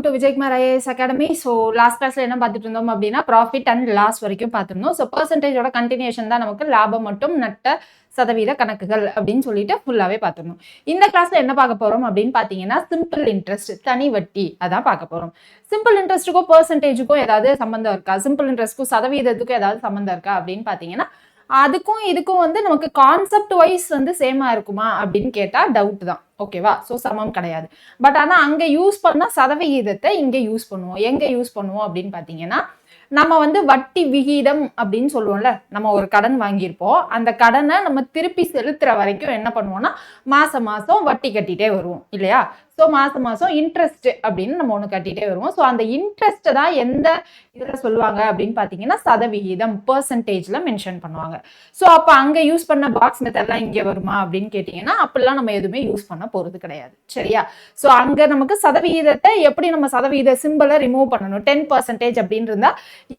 To Vijayakumar IAS academy. So last கிளாஸ்ல என்ன பார்த்துட்டு இருந்தோம் அப்படின்னா ப்ராஃபிட் அண்ட் லாஸ் வரைக்கும் பார்த்துருந்தோம். ஸோ பர்சன்டேஜோட கண்டினியூஷன் தான் நமக்கு லாபம் மற்றும் நட்ட சதவீத கணக்குகள் அப்படின்னு சொல்லிட்டு ஃபுல்லாவே பார்த்துருந்தோம். இந்த கிளாஸ்ல என்ன பார்க்க போறோம் அப்படின்னு பார்த்தீங்கன்னா சிம்பிள் இன்ட்ரெஸ்ட், தனி வட்டி அதான் பார்க்க போறோம். சிம்பிள் இன்ட்ரெஸ்ட்டுக்கும் பர்சன்டேஜுக்கும் ஏதாவது சம்பந்தம் இருக்கா, சிம்பிள் இன்ட்ரெஸ்ட்க்கும் சதவீதத்துக்கும் ஏதாவது சம்பந்தம் இருக்கா அப்படின்னு பார்த்தீங்கன்னா அதுக்கும் இதுக்கும் வந்து நமக்கு கான்செப்ட் வைஸ் வந்து சேமா இருக்குமா அப்படின்னு கேட்டா டவுட் தான். ஓகேவா? ஸோ சமம் கிடையாது. பட் ஆனால் அங்கே யூஸ் பண்ண சதவிகிதத்தை இங்கே யூஸ் பண்ணுவோம். எங்கே யூஸ் பண்ணுவோம் அப்படின்னு பார்த்தீங்கன்னா நம்ம வந்து வட்டி விகிதம் அப்படின்னு சொல்லுவோம்ல, நம்ம ஒரு கடன் வாங்கியிருப்போம், அந்த கடனை நம்ம திருப்பி செலுத்துற வரைக்கும் என்ன பண்ணுவோம்னா மாசம் மாசம் வட்டி கட்டிட்டே வருவோம் இல்லையா? ஸோ மாசம் மாசம் இன்ட்ரெஸ்ட் அப்படின்னு நம்ம ஒன்று கட்டிட்டே வருவோம். ஸோ அந்த இன்ட்ரெஸ்ட் தான் எந்த இதில் சொல்லுவாங்க அப்படின்னு பார்த்தீங்கன்னா சதவிகிதம், பெர்சன்டேஜ்ல மென்ஷன் பண்ணுவாங்க. ஸோ அப்போ அங்கே யூஸ் பண்ண பாக்ஸ் மெத்தட்லாம் இங்கே வருமா அப்படின்னு கேட்டிங்கன்னா அப்படிலாம் நம்ம எதுவுமே யூஸ் பண்ண போகிறது கிடையாது. சரியா? ஸோ அங்கே நமக்கு சதவிகிதத்தை எப்படி நம்ம சதவிகித சிம்பிளை ரிமூவ் பண்ணணும், 10% அப்படின்னு இருந்தா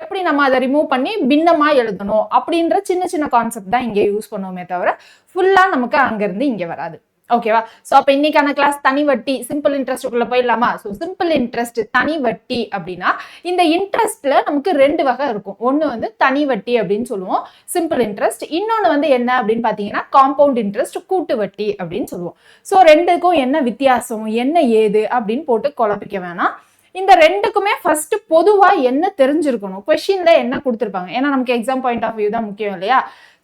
எப்படி நம்ம அதை ரிமூவ் பண்ணி பின்னமா எழுதணும் அப்படின்ற சின்ன சின்ன கான்செப்ட் தான் இங்கே யூஸ் பண்ணுவோமே தவிர ஃபுல்லா நமக்கு அங்கிருந்து இங்கே வராது. ஓகேவா? ஸோ அப்போ இன்னைக்கான கிளாஸ் தனி வட்டி, சிம்பிள் இன்ட்ரெஸ்ட்டுக்குள்ள போயிடலாமா? ஸோ சிம்பிள் இன்ட்ரெஸ்ட், தனி வட்டி அப்படின்னா இந்த இன்ட்ரெஸ்ட்ல நமக்கு ரெண்டு வகை இருக்கும். ஒன்று வந்து தனி வட்டி அப்படின்னு சொல்லுவோம், சிம்பிள் இன்ட்ரெஸ்ட். இன்னொன்று வந்து என்ன அப்படின்னு பார்த்தீங்கன்னா காம்பவுண்ட் இன்ட்ரெஸ்ட், கூட்டு வட்டி அப்படின்னு சொல்லுவோம். ஸோ ரெண்டுக்கும் என்ன வித்தியாசம், என்ன ஏது அப்படின்னு போட்டு குழப்பிக்க வேணாம். இந்த ரெண்டுக்குமே ஃபர்ஸ்ட் பொதுவா என்ன தெரிஞ்சிருக்கணும், கொஸ்டின்ல என்ன கொடுத்துருப்பாங்க, ஏன்னா நமக்கு எக்ஸாம் பாயிண்ட் ஆஃப் வியூ தான் முக்கியம் இல்லையா?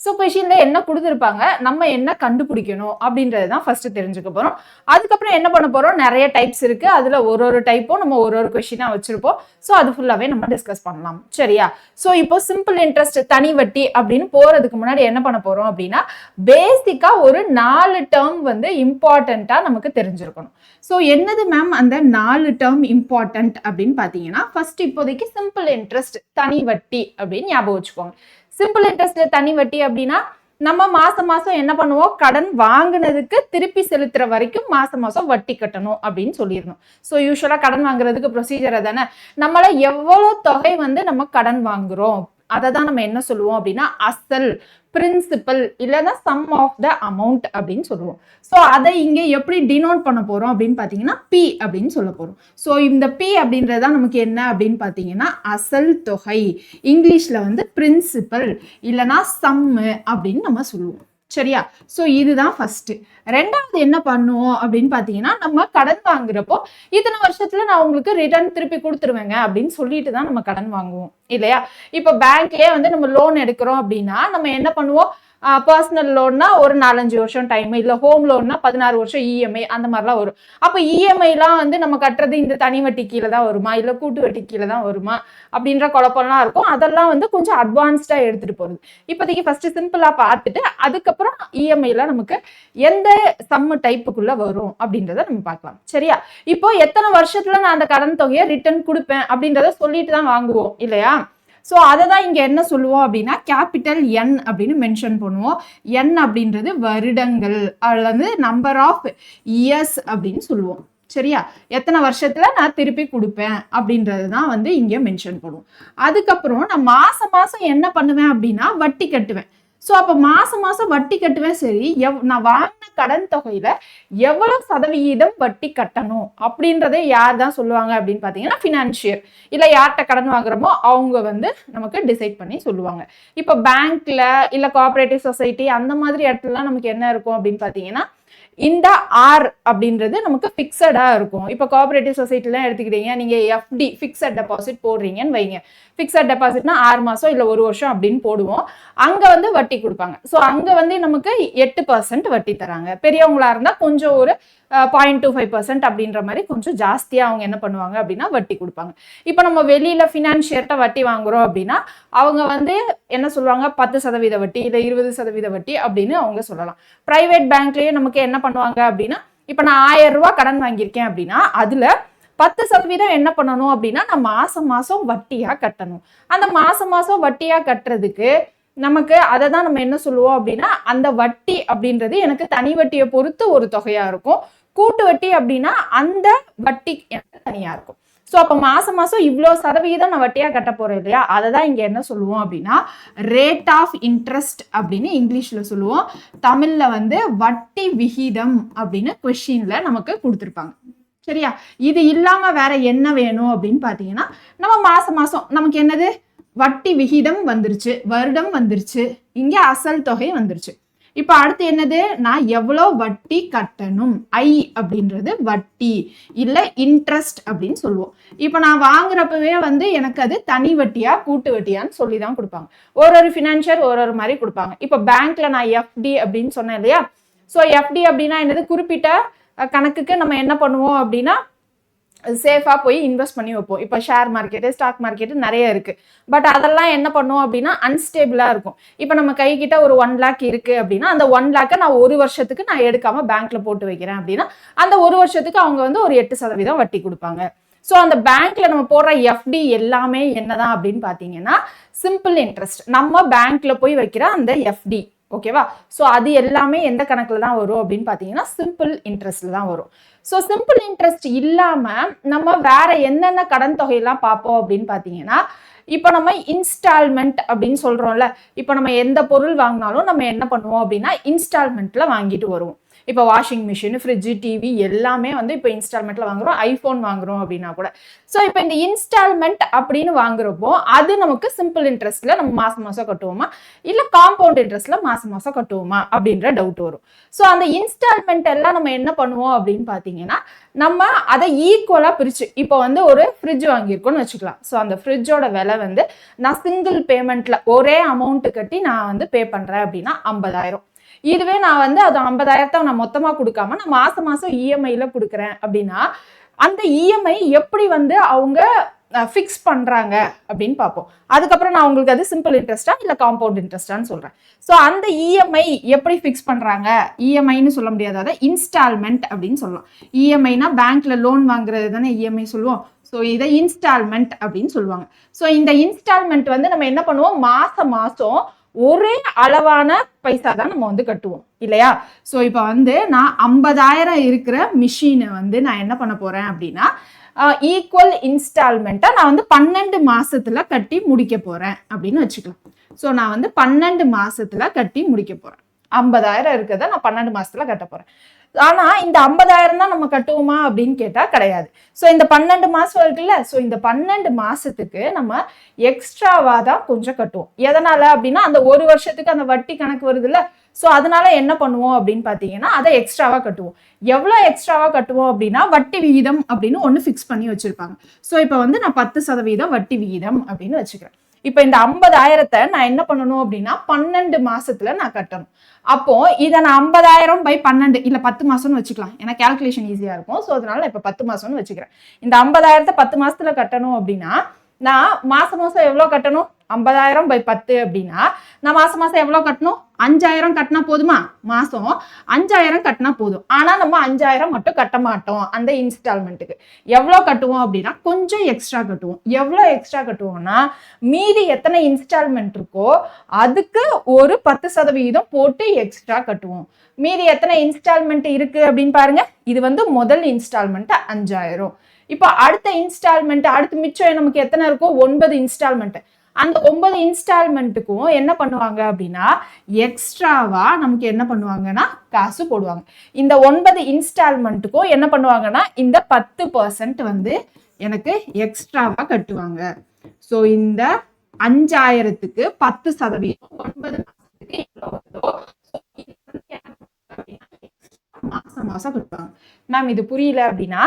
ஸோ கொஸ்டின்ல என்ன கொடுத்துருப்பாங்க, நம்ம என்ன கண்டுபிடிக்கணும் அப்படின்றது தான் ஃபர்ஸ்ட் தெரிஞ்சுக்க போறோம். அதுக்கப்புறம் என்ன பண்ண போறோம், நிறைய டைப்ஸ் இருக்கு, அதுல ஒரு டைப்பும் நம்ம ஒரு கொஸ்டினா வச்சிருப்போம். ஸோ அது ஃபுல்லாவே நம்ம டிஸ்கஸ் பண்ணலாம். சரியா? ஸோ இப்போ சிம்பிள் இன்ட்ரெஸ்ட், தனி வட்டி அப்படின்னு போறதுக்கு முன்னாடி என்ன பண்ண போறோம் அப்படின்னா பேசிக்கா ஒரு 4 டேர்ம் வந்து இம்பார்ட்டண்டா நமக்கு தெரிஞ்சிருக்கணும். ஸோ என்னது மேம் அந்த 4 டேர்ம் இம்பார்ட்டன்ட் அப்படின்னு பார்த்தீங்கன்னா ஃபர்ஸ்ட் இப்போதைக்கு சிம்பிள் இன்ட்ரெஸ்ட், தனி வட்டி அப்படின்னு ஞாபகம் வச்சுக்கோங்க. சிம்பிள் இன்ட்ரெஸ்ட், தனி வட்டி அப்படின்னா நம்ம மாசம் மாசம் என்ன பண்ணுவோம், கடன் வாங்கினதுக்கு திருப்பி செலுத்துற வரைக்கும் மாசம் மாசம் வட்டி கட்டணும் அப்படின்னு சொல்லிடணும். ஸோ யூஸ்வலா கடன் வாங்குறதுக்கு ப்ரொசீஜர் தானே, நம்மள எவ்வளவு தொகை வந்து நம்ம கடன் வாங்குறோம் அதை தான் நம்ம என்ன சொல்லுவோம் அப்படின்னா அசல், பிரின்சிபல் இல்லைன்னா சம் ஆஃப் த அமௌண்ட் அப்படின்னு சொல்லுவோம். ஸோ அதை இங்கே எப்படி டினோட் பண்ண போறோம் அப்படின்னு பார்த்தீங்கன்னா பி அப்படின்னு சொல்ல போறோம். ஸோ இந்த பி அப்படின்றதான் நமக்கு என்ன அப்படின்னு பார்த்தீங்கன்னா அசல் தொகை, இங்கிலீஷ்ல வந்து பிரின்சிபல் இல்லைன்னா சம்மு அப்படின்னு நம்ம சொல்லுவோம். சரியா? ஸோ இதுதான் ஃபர்ஸ்ட். ரெண்டாவது என்ன பண்ணுவோம் அப்படின்னு பார்த்தீங்கன்னா நம்ம கடன் வாங்குறப்போ இத்தனை வருஷத்துல நான் உங்களுக்கு ரிட்டர்ன் திருப்பி கொடுத்துருவேங்க அப்படின்னு சொல்லிட்டு தான் நம்ம கடன் வாங்குவோம் இல்லையா? இப்போ பேங்க்லயே வந்து நம்ம லோன் எடுக்கிறோம் அப்படின்னா நம்ம என்ன பண்ணுவோம், பர்சனல் லோன்னா ஒரு 4-5 வருஷம் டைம், இல்லை ஹோம் லோன்னா 16 வருஷம் இஎம்ஐ அந்த மாதிரிலாம் வரும். அப்போ இஎம்ஐலாம் வந்து நம்ம கட்டுறது இந்த தனி வட்டி கீழே தான் வருமா இல்லை கூட்டு வட்டி கீழே தான் வருமா அப்படின்ற குழப்பம்லாம் இருக்கும். அதெல்லாம் வந்து கொஞ்சம் அட்வான்ஸ்டா எடுத்துட்டு போறது. இப்போதைக்கு ஃபர்ஸ்ட் சிம்பிளா பார்த்துட்டு அதுக்கப்புறம் இஎம்ஐல நமக்கு எந்த சம்மு டைப்புக்குள்ள வரும் அப்படின்றத நம்ம பார்க்கலாம். சரியா? இப்போ எத்தனை வருஷத்துல நான் அந்த கடன் தொகையை ரிட்டர்ன் கொடுப்பேன் அப்படின்றத சொல்லிட்டு தான் வாங்குவோம் இல்லையா? ஸோ அதை தான் இங்கே என்ன சொல்லுவோம் அப்படின்னா கேபிட்டல் என் அப்படின்னு மென்ஷன் பண்ணுவோம். என் அப்படின்றது வருடங்கள் அல்லது நம்பர் ஆஃப் இயர்ஸ் அப்படின்னு சொல்லுவோம். சரியா? எத்தனை வருஷத்துல நான் திருப்பி கொடுப்பேன் அப்படின்றது தான் வந்து இங்கே மென்ஷன் பண்ணுவோம். அதுக்கப்புறம் நான் மாசம் மாசம் என்ன பண்ணுவேன் அப்படின்னா வட்டி கட்டுவேன். ஸோ அப்போ மாசம் மாசம் வட்டி கட்டுவேன். சரி, நான் வாங்கின கடன் தொகையில எவ்வளவு சதவிகிதம் வட்டி கட்டணும் அப்படின்றதே யார் தான் சொல்லுவாங்க அப்படின்னு பார்த்தீங்கன்னா ஃபினான்ஷியர், இல்லை யார்கிட்ட கடன் வாங்குறோமோ அவங்க வந்து நமக்கு டிசைட் பண்ணி சொல்லுவாங்க. இப்போ பேங்க்ல இல்லை கோஆபரேட்டிவ் சொசைட்டி அந்த மாதிரி இடத்துலலாம் நமக்கு என்ன இருக்கும் அப்படின்னு பார்த்தீங்கன்னா இந்த ஆர் அப்படின்றது நமக்கு ஃபிக்ஸடா இருக்கும். இப்போ கோஆபரேட்டிவ் சொசைட்டிலாம் எடுத்துக்கிட்டீங்க, நீங்க எஃப்டி ஃபிக்ஸட் டெபாசிட் போடுறீங்கன்னு வைங்க. ஃபிக்ஸட் டெபாசிட்னா 6 மாசம் இல்லை 1 வருஷம் அப்படின்னு போடுவோம். அங்க வந்து வட்டி கொடுப்பாங்க. ஸோ அங்க வந்து நமக்கு 8% வட்டி தராங்க. பெரியவங்களா இருந்தா கொஞ்சம் ஒரு 0.25% அப்படின்ற மாதிரி கொஞ்சம் ஜாஸ்தியா அவங்க என்ன பண்ணுவாங்க அப்படின்னா வட்டி கொடுப்பாங்க. இப்போ நம்ம வெளியில ஃபினான்ஷியர்ட்ட வட்டி வாங்குறோம் அப்படின்னா அவங்க வந்து என்ன சொல்லுவாங்க, 10% வட்டி இல்லை 20% வட்டி அப்படின்னு அவங்க சொல்லலாம். பிரைவேட் பேங்க்லயே நமக்கு என்ன பண்ணுவாங்க அப்படின்னா இப்போ நான் 1000 ரூபாய் கடன் வாங்கியிருக்கேன் அப்படின்னா அதுல 10% என்ன பண்ணணும் அப்படின்னா நான் மாசம் மாசம் வட்டியா கட்டணும். அந்த மாசம் மாசம் வட்டியா கட்டுறதுக்கு நமக்கு அதை தான் நம்ம என்ன சொல்லுவோம் அப்படின்னா அந்த வட்டி அப்படின்றது எனக்கு தனி வட்டியை பொறுத்து ஒரு தொகையா இருக்கும், கூட்டு வட்டி அப்படின்னா அந்த வட்டி எனக்கு தனியா இருக்கும். ஸோ அப்போ மாசம் மாசம் இவ்வளோ சதவிகிதம் நான் வட்டியா கட்ட போறேன் இல்லையா, அதை தான் இங்க என்ன சொல்லுவோம் அப்படின்னா ரேட் ஆஃப் இன்ட்ரெஸ்ட் அப்படின்னு இங்கிலீஷ்ல சொல்லுவோம். தமிழ்ல வந்து வட்டி விகிதம் அப்படின்னு கொஸ்டின்ல நமக்கு கொடுத்துருப்பாங்க. சரியா? இது இல்லாம வேற என்ன வேணும் அப்படின்னு பாத்தீங்கன்னா, நம்ம மாசம் மாசம் நமக்கு என்னது வட்டி விகிதம் வந்துருச்சு, வருடம் வந்துருச்சு, இங்க அசல் தொகை வந்துருச்சு. இப்ப அடுத்து என்னது, நான் எவ்வளவு வட்டி கட்டணும், ஐ அப்படின்றது வட்டி இல்ல இன்ட்ரெஸ்ட் அப்படின்னு சொல்லுவோம். இப்ப நான் வாங்குறப்பவே வந்து எனக்கு அது தனி வட்டியா கூட்டு வட்டியான்னு சொல்லிதான் கொடுப்பாங்க. ஒரு ஃபினான்ஷியர் ஒரு மாதிரி கொடுப்பாங்க. இப்ப பேங்க்ல நான் எஃப்டி அப்படின்னு சொன்னேன் இல்லையா? ஸோ எஃப்டி அப்படின்னா என்னது, குறிப்பிட்ட கணக்குக்கு நம்ம என்ன பண்ணுவோம் அப்படின்னா சேஃபாக போய் இன்வெஸ்ட் பண்ணி வைப்போம். இப்போ ஷேர் மார்க்கெட்டு, ஸ்டாக் மார்க்கெட்டு நிறைய இருக்குது. பட் அதெல்லாம் என்ன பண்ணுவோம் அப்படின்னா அன்ஸ்டேபிளாக இருக்கும். இப்போ நம்ம கைக்கிட்ட ஒரு 1 lakh இருக்குது அப்படின்னா அந்த 1 lakh நான் 1 வருஷத்துக்கு நான் எடுக்காமல் பேங்க்ல போட்டு வைக்கிறேன் அப்படின்னா அந்த 1 வருஷத்துக்கு அவங்க வந்து ஒரு 8% வட்டி கொடுப்பாங்க. ஸோ அந்த பேங்க்ல நம்ம போடுற எஃப்டி எல்லாமே என்னதான் அப்படின்னு பார்த்தீங்கன்னா சிம்பிள் இன்ட்ரெஸ்ட். நம்ம பேங்க்ல போய் வைக்கிற அந்த எஃப்டி, ஓகேவா? ஸோ அது எல்லாமே எந்த கணக்குல தான் வரும் அப்படின்னு பார்த்தீங்கன்னா சிம்பிள் இன்ட்ரெஸ்ட்ல தான் வரும். ஸோ சிம்பிள் இன்ட்ரெஸ்ட் இல்லாம நம்ம வேற என்னென்ன கடன் தொகையெல்லாம் பார்ப்போம் அப்படின்னு பார்த்தீங்கன்னா, இப்போ நம்ம இன்ஸ்டால்மெண்ட் அப்படின்னு சொல்றோம்ல. இப்போ நம்ம எந்த பொருள் வாங்கினாலும் நம்ம என்ன பண்ணுவோம் அப்படின்னா இன்ஸ்டால்மெண்ட்ல வாங்கிட்டு வருவோம். இப்போ வாஷிங் மிஷின், ஃப்ரிட்ஜு, டிவி எல்லாமே வந்து இப்போ இன்ஸ்டால்மெண்ட்ல வாங்குறோம். ஐஃபோன் வாங்குறோம் அப்படின்னா கூட. ஸோ இப்போ இந்த இன்ஸ்டால்மெண்ட் அப்படின்னு வாங்குறப்போ அது நமக்கு சிம்பிள் இன்ட்ரெஸ்ட்ல நம்ம மாசம் மாசம் கட்டுவோமா இல்ல காம்பவுண்ட் இன்ட்ரெஸ்ட்ல மாசம் மாசம் கட்டுவோமா அப்படின்ற டவுட் வரும். ஸோ அந்த இன்ஸ்டால்மெண்ட் எல்லாம் நம்ம என்ன பண்ணுவோம் அப்படின்னு பாத்தீங்கன்னா நம்ம அதை ஈக்குவலா பிரிச்சு, இப்போ வந்து ஒரு ஃப்ரிட்ஜ் வாங்கியிருக்கோம்னு வச்சுக்கலாம். ஸோ அந்த ஃப்ரிட்ஜோட விலை வந்து நான் சிங்கிள் பேமெண்ட்ல ஒரே அமௌண்ட் கட்டி நான் வந்து பே பண்றேன் அப்படின்னா 50,000. இதுவே நான் வந்து அது 50,000 நான் மொத்தமா கொடுக்காம நான் மாசம் மாசம் இஎம்ஐல கொடுக்குறேன் அப்படின்னா அந்த இஎம்ஐ எப்படி வந்து அவங்க ஃபிக்ஸ் பண்றாங்க அப்படின்னு பார்ப்போம். அதுக்கப்புறம் நான் உங்களுக்கு அது சிம்பிள் இன்ட்ரெஸ்டா இல்ல காம்பவுண்ட் இன்ட்ரெஸ்டான்னு சொல்றேன். ஸோ அந்த இஎம்ஐ எப்படி ஃபிக்ஸ் பண்றாங்க, இஎம்ஐன்னு சொல்ல முடியாது, அதை இன்ஸ்டால்மெண்ட் அப்படின்னு சொல்லலாம். இஎம்ஐனா பேங்க்ல லோன் வாங்குறது தானே இஎம்ஐ சொல்லுவோம். ஸோ இதை இன்ஸ்டால்மெண்ட் அப்படின்னு சொல்லுவாங்க. ஸோ இந்த இன்ஸ்டால்மெண்ட் வந்து நம்ம என்ன பண்ணுவோம், மாசம் மாசம் ஒரே அளவான பைசா தான் நம்ம வந்து கட்டுவோம் இல்லையா? ஸோ இப்போ வந்து நான் 50,000 இருக்கிற மிஷினை வந்து நான் என்ன பண்ண போறேன் அப்படின்னா ஈக்குவல் இன்ஸ்டால்மெண்ட்டை நான் வந்து 12 மாசத்துல கட்டி முடிக்க போறேன் அப்படின்னு வச்சுக்கலாம். ஸோ நான் வந்து 12 மாசத்துல கட்டி முடிக்க போறேன். 50,000 இருக்கிறத நான் 12 மாசத்துல கட்ட போறேன். ஆனா இந்த 50,000 தான் நம்ம கட்டுவோமா அப்படின்னு கேட்டா கிடையாது. ஸோ இந்த 12 மாசம் இருக்குல்ல, ஸோ இந்த 12 மாசத்துக்கு நம்ம எக்ஸ்ட்ராவா தான் கொஞ்சம் கட்டுவோம். எதனால அப்படின்னா அந்த ஒரு வருஷத்துக்கு அந்த வட்டி கணக்கு வருது இல்ல, ஸோ அதனால என்ன பண்ணுவோம் அப்படின்னு பாத்தீங்கன்னா அதை எக்ஸ்ட்ராவா கட்டுவோம். எவ்வளவு எக்ஸ்ட்ராவா கட்டுவோம் அப்படின்னா வட்டி விகிதம் அப்படின்னு ஒண்ணு ஃபிக்ஸ் பண்ணி வச்சிருப்பாங்க. ஸோ இப்போ வந்து நான் 10% வட்டி விகிதம் அப்படின்னு வச்சுக்கிறேன். இப்போ இந்த 50,000 நான் என்ன பண்ணணும் அப்படின்னா 12 மாசத்துல நான் கட்டணும். அப்போ இதை நான் 50,000/12 இல்ல 10 மாசம்னு வச்சுக்கலாம். ஏன்னா கால்குலேஷன் ஈஸியா இருக்கும். ஸோ அதனால இப்ப 10 மாசம்னு வச்சுக்கிறேன். இந்த 50,000 10 மாசத்துல கட்டணும் அப்படின்னா நான் மாசம் மாசம் எவ்வளவு கட்டணும், 50,000/10 அப்படின்னா நான் மாசம் மாசம் எவ்வளவு கட்டணும், 5,000 கட்டினா போதுமா? மாசம் 5,000 கட்டினா போதும். ஆனா நம்ம 5,000 மட்டும் கட்ட மாட்டோம். அந்த இன்ஸ்டால்மெண்ட்டுக்கு எவ்வளவு கட்டுவோம் அப்படின்னா கொஞ்சம் எக்ஸ்ட்ரா கட்டுவோம். எவ்வளவு எக்ஸ்ட்ரா கட்டுவோம்னா மீதி எத்தனை இன்ஸ்டால்மெண்ட் இருக்கோ அதுக்கு ஒரு 10% போட்டு எக்ஸ்ட்ரா கட்டுவோம். மீதி எத்தனை இன்ஸ்டால்மெண்ட் இருக்கு அப்படின்னு பாருங்க. இது வந்து முதல் இன்ஸ்டால்மெண்ட் 5,000. இப்போ அடுத்த இன்ஸ்டால்மெண்ட் அடுத்து மிச்சம் நமக்கு எத்தனை இருக்கோ 9 இன்ஸ்டால்மெண்ட். அந்த 9 இன்ஸ்டால்மெண்ட்டுக்கும் என்ன பண்ணுவாங்க அப்படின்னா எக்ஸ்ட்ராவா நமக்கு என்ன பண்ணுவாங்கன்னா காசு போடுவாங்க. இந்த 9 இன்ஸ்டால்மெண்ட்டுக்கும் என்ன பண்ணுவாங்கன்னா இந்த 10% வந்து எனக்கு எக்ஸ்ட்ராவா கட்டுவாங்க. ஸோ இந்த 5,000க்கு 10% 9 மாசத்துக்கு எவ்வளவு வருதோ மாசம் மாசம் கட்டுவாங்க. மேம் இது புரியல அப்படின்னா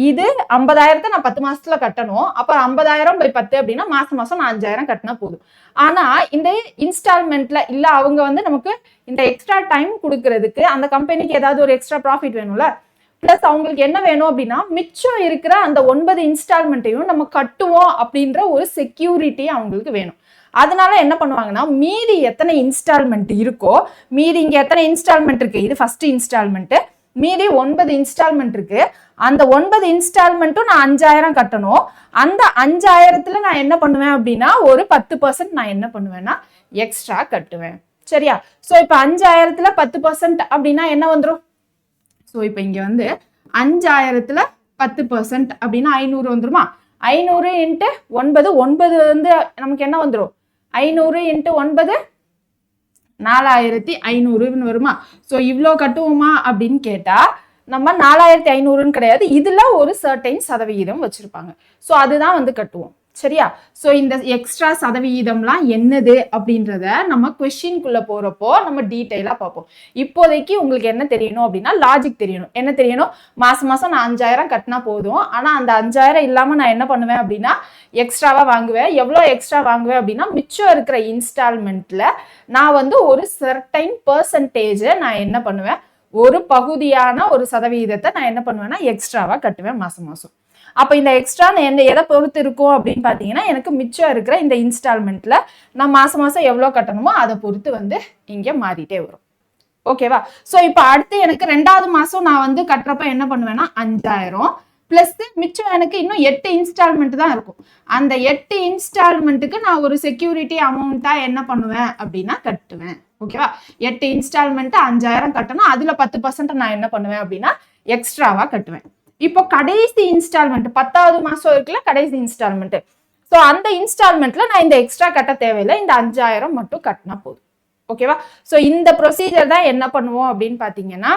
இது 50,000 நான் 10 மாசத்துல கட்டணும். அப்ப 50,000/10 அப்படின்னா மாசம் மாசம் நான் 5,000 கட்டினா போதும். ஆனா இந்த இன்ஸ்டால்மெண்ட்ல இல்ல அவங்க வந்து நமக்கு இந்த எக்ஸ்ட்ரா டைம் கொடுக்கறதுக்கு அந்த கம்பெனிக்கு ஏதாவது ஒரு எக்ஸ்ட்ரா ப்ராஃபிட் வேணும்ல. பிளஸ் அவங்களுக்கு என்ன வேணும் அப்படின்னா மிச்சம் இருக்கிற அந்த 9 இன்ஸ்டால்மெண்ட்டையும் நம்ம கட்டுவோம் அப்படின்ற ஒரு செக்யூரிட்டி அவங்களுக்கு வேணும். அதனால என்ன பண்ணுவாங்கன்னா மீதி எத்தனை இன்ஸ்டால்மெண்ட் இருக்கோ, மீதி இங்க எத்தனை இன்ஸ்டால்மெண்ட் இருக்கு, இது ஃபர்ஸ்ட் இன்ஸ்டால்மெண்ட், மீதி 9 இன்ஸ்டால்மெண்ட் இருக்கு. அந்த 9 இன்ஸ்டால்மெண்ட்டும் நான் 5,000 கட்டணும். அந்த 5,000த்துல நான் என்ன பண்ணுவேன் அப்படின்னா ஒரு 10% நான் என்ன பண்ணுவேன்னா எக்ஸ்ட்ரா கட்டுவேன். சரியா? ஸோ இப்போ 5,000த்துல 10% அப்படின்னா என்ன வந்துடும்? ஸோ இப்போ இங்க வந்து 5,000த்துல 10% அப்படின்னா 500 வந்துருமா? 500 × 9 9 வந்து நமக்கு என்ன வந்துடும்? 500 × 9 4,500 வருமா? ஸோ இவ்வளோ கட்டுவோமா அப்படின்னு கேட்டா நம்ம 4500ன்னு கிடையாது, இதுல ஒரு சர்டைன் சதவிகிதம் வச்சிருப்பாங்க. ஸோ அதுதான் வந்து கட்டுவோம். சரியா? ஸோ இந்த எக்ஸ்ட்ரா சதவிகிதம்லாம் என்னது அப்படின்றத நம்ம கொஸ்டின்குள்ள போறப்போ நம்ம டீட்டெயிலா பார்ப்போம். இப்போதைக்கு உங்களுக்கு என்ன தெரியணும் அப்படின்னா லாஜிக் தெரியணும். என்ன தெரியணும்? மாசம் மாசம் நான் 5000 கட்டினா போதும். ஆனா அந்த 5000 இல்லாம நான் என்ன பண்ணுவேன் அப்படின்னா எக்ஸ்ட்ராவா வாங்குவேன். எவ்வளோ எக்ஸ்ட்ரா வாங்குவேன் அப்படின்னா மிச்சம் இருக்கிற இன்ஸ்டால்மெண்ட்ல நான் வந்து ஒரு சர்டைன் பெர்சன்டேஜை நான் என்ன பண்ணுவேன், ஒரு பகுதியான ஒரு சதவிகிதத்தை நான் என்ன பண்ணுவேன்னா எக்ஸ்ட்ராவா கட்டுவேன் மாசம் மாசம். அப்போ இந்த எக்ஸ்ட்ரா என்ன எதை பொறுத்து இருக்கும் அப்படின்னு பார்த்தீங்கன்னா எனக்கு மிச்சம் இருக்கிற இந்த இன்ஸ்டால்மெண்ட்ல நான் மாசம் மாசம் எவ்வளோ கட்டணுமோ அதை பொறுத்து வந்து இங்கே மாறிட்டே வரும். ஓகேவா? ஸோ இப்போ அடுத்து எனக்கு 2வது மாசம் நான் வந்து கட்டுறப்ப என்ன பண்ணுவேன்னா 5000 பிளஸ் மிச்சம் எனக்கு இன்னும் 8 இன்ஸ்டால்மெண்ட் தான் இருக்கும். அந்த 8 இன்ஸ்டால்மெண்ட்டுக்கு நான் ஒரு செக்யூரிட்டி அமௌண்ட்டா என்ன பண்ணுவேன் அப்படின்னா கட்டுவேன். ஓகேவா? 8 இன்ஸ்டால்மெண்ட் 5000 கட்டணும். அதுல 10% நான் என்ன பண்ணுவேன் அப்படின்னா எக்ஸ்ட்ராவா கட்டுவேன். இப்போ கடைசி இன்ஸ்டால்மெண்ட் 10வது மாசம் இருக்குல்ல கடைசி இன்ஸ்டால்மெண்ட். ஸோ அந்த இன்ஸ்டால்மெண்ட்ல நான் இந்த எக்ஸ்ட்ரா கட்ட தேவையில்லை, இந்த 5000 மட்டும் கட்டினா போதும். ஓகேவா? ஸோ இந்த ப்ரொசீஜர் தான் என்ன பண்ணுவோம் அப்படின்னு பார்த்தீங்கன்னா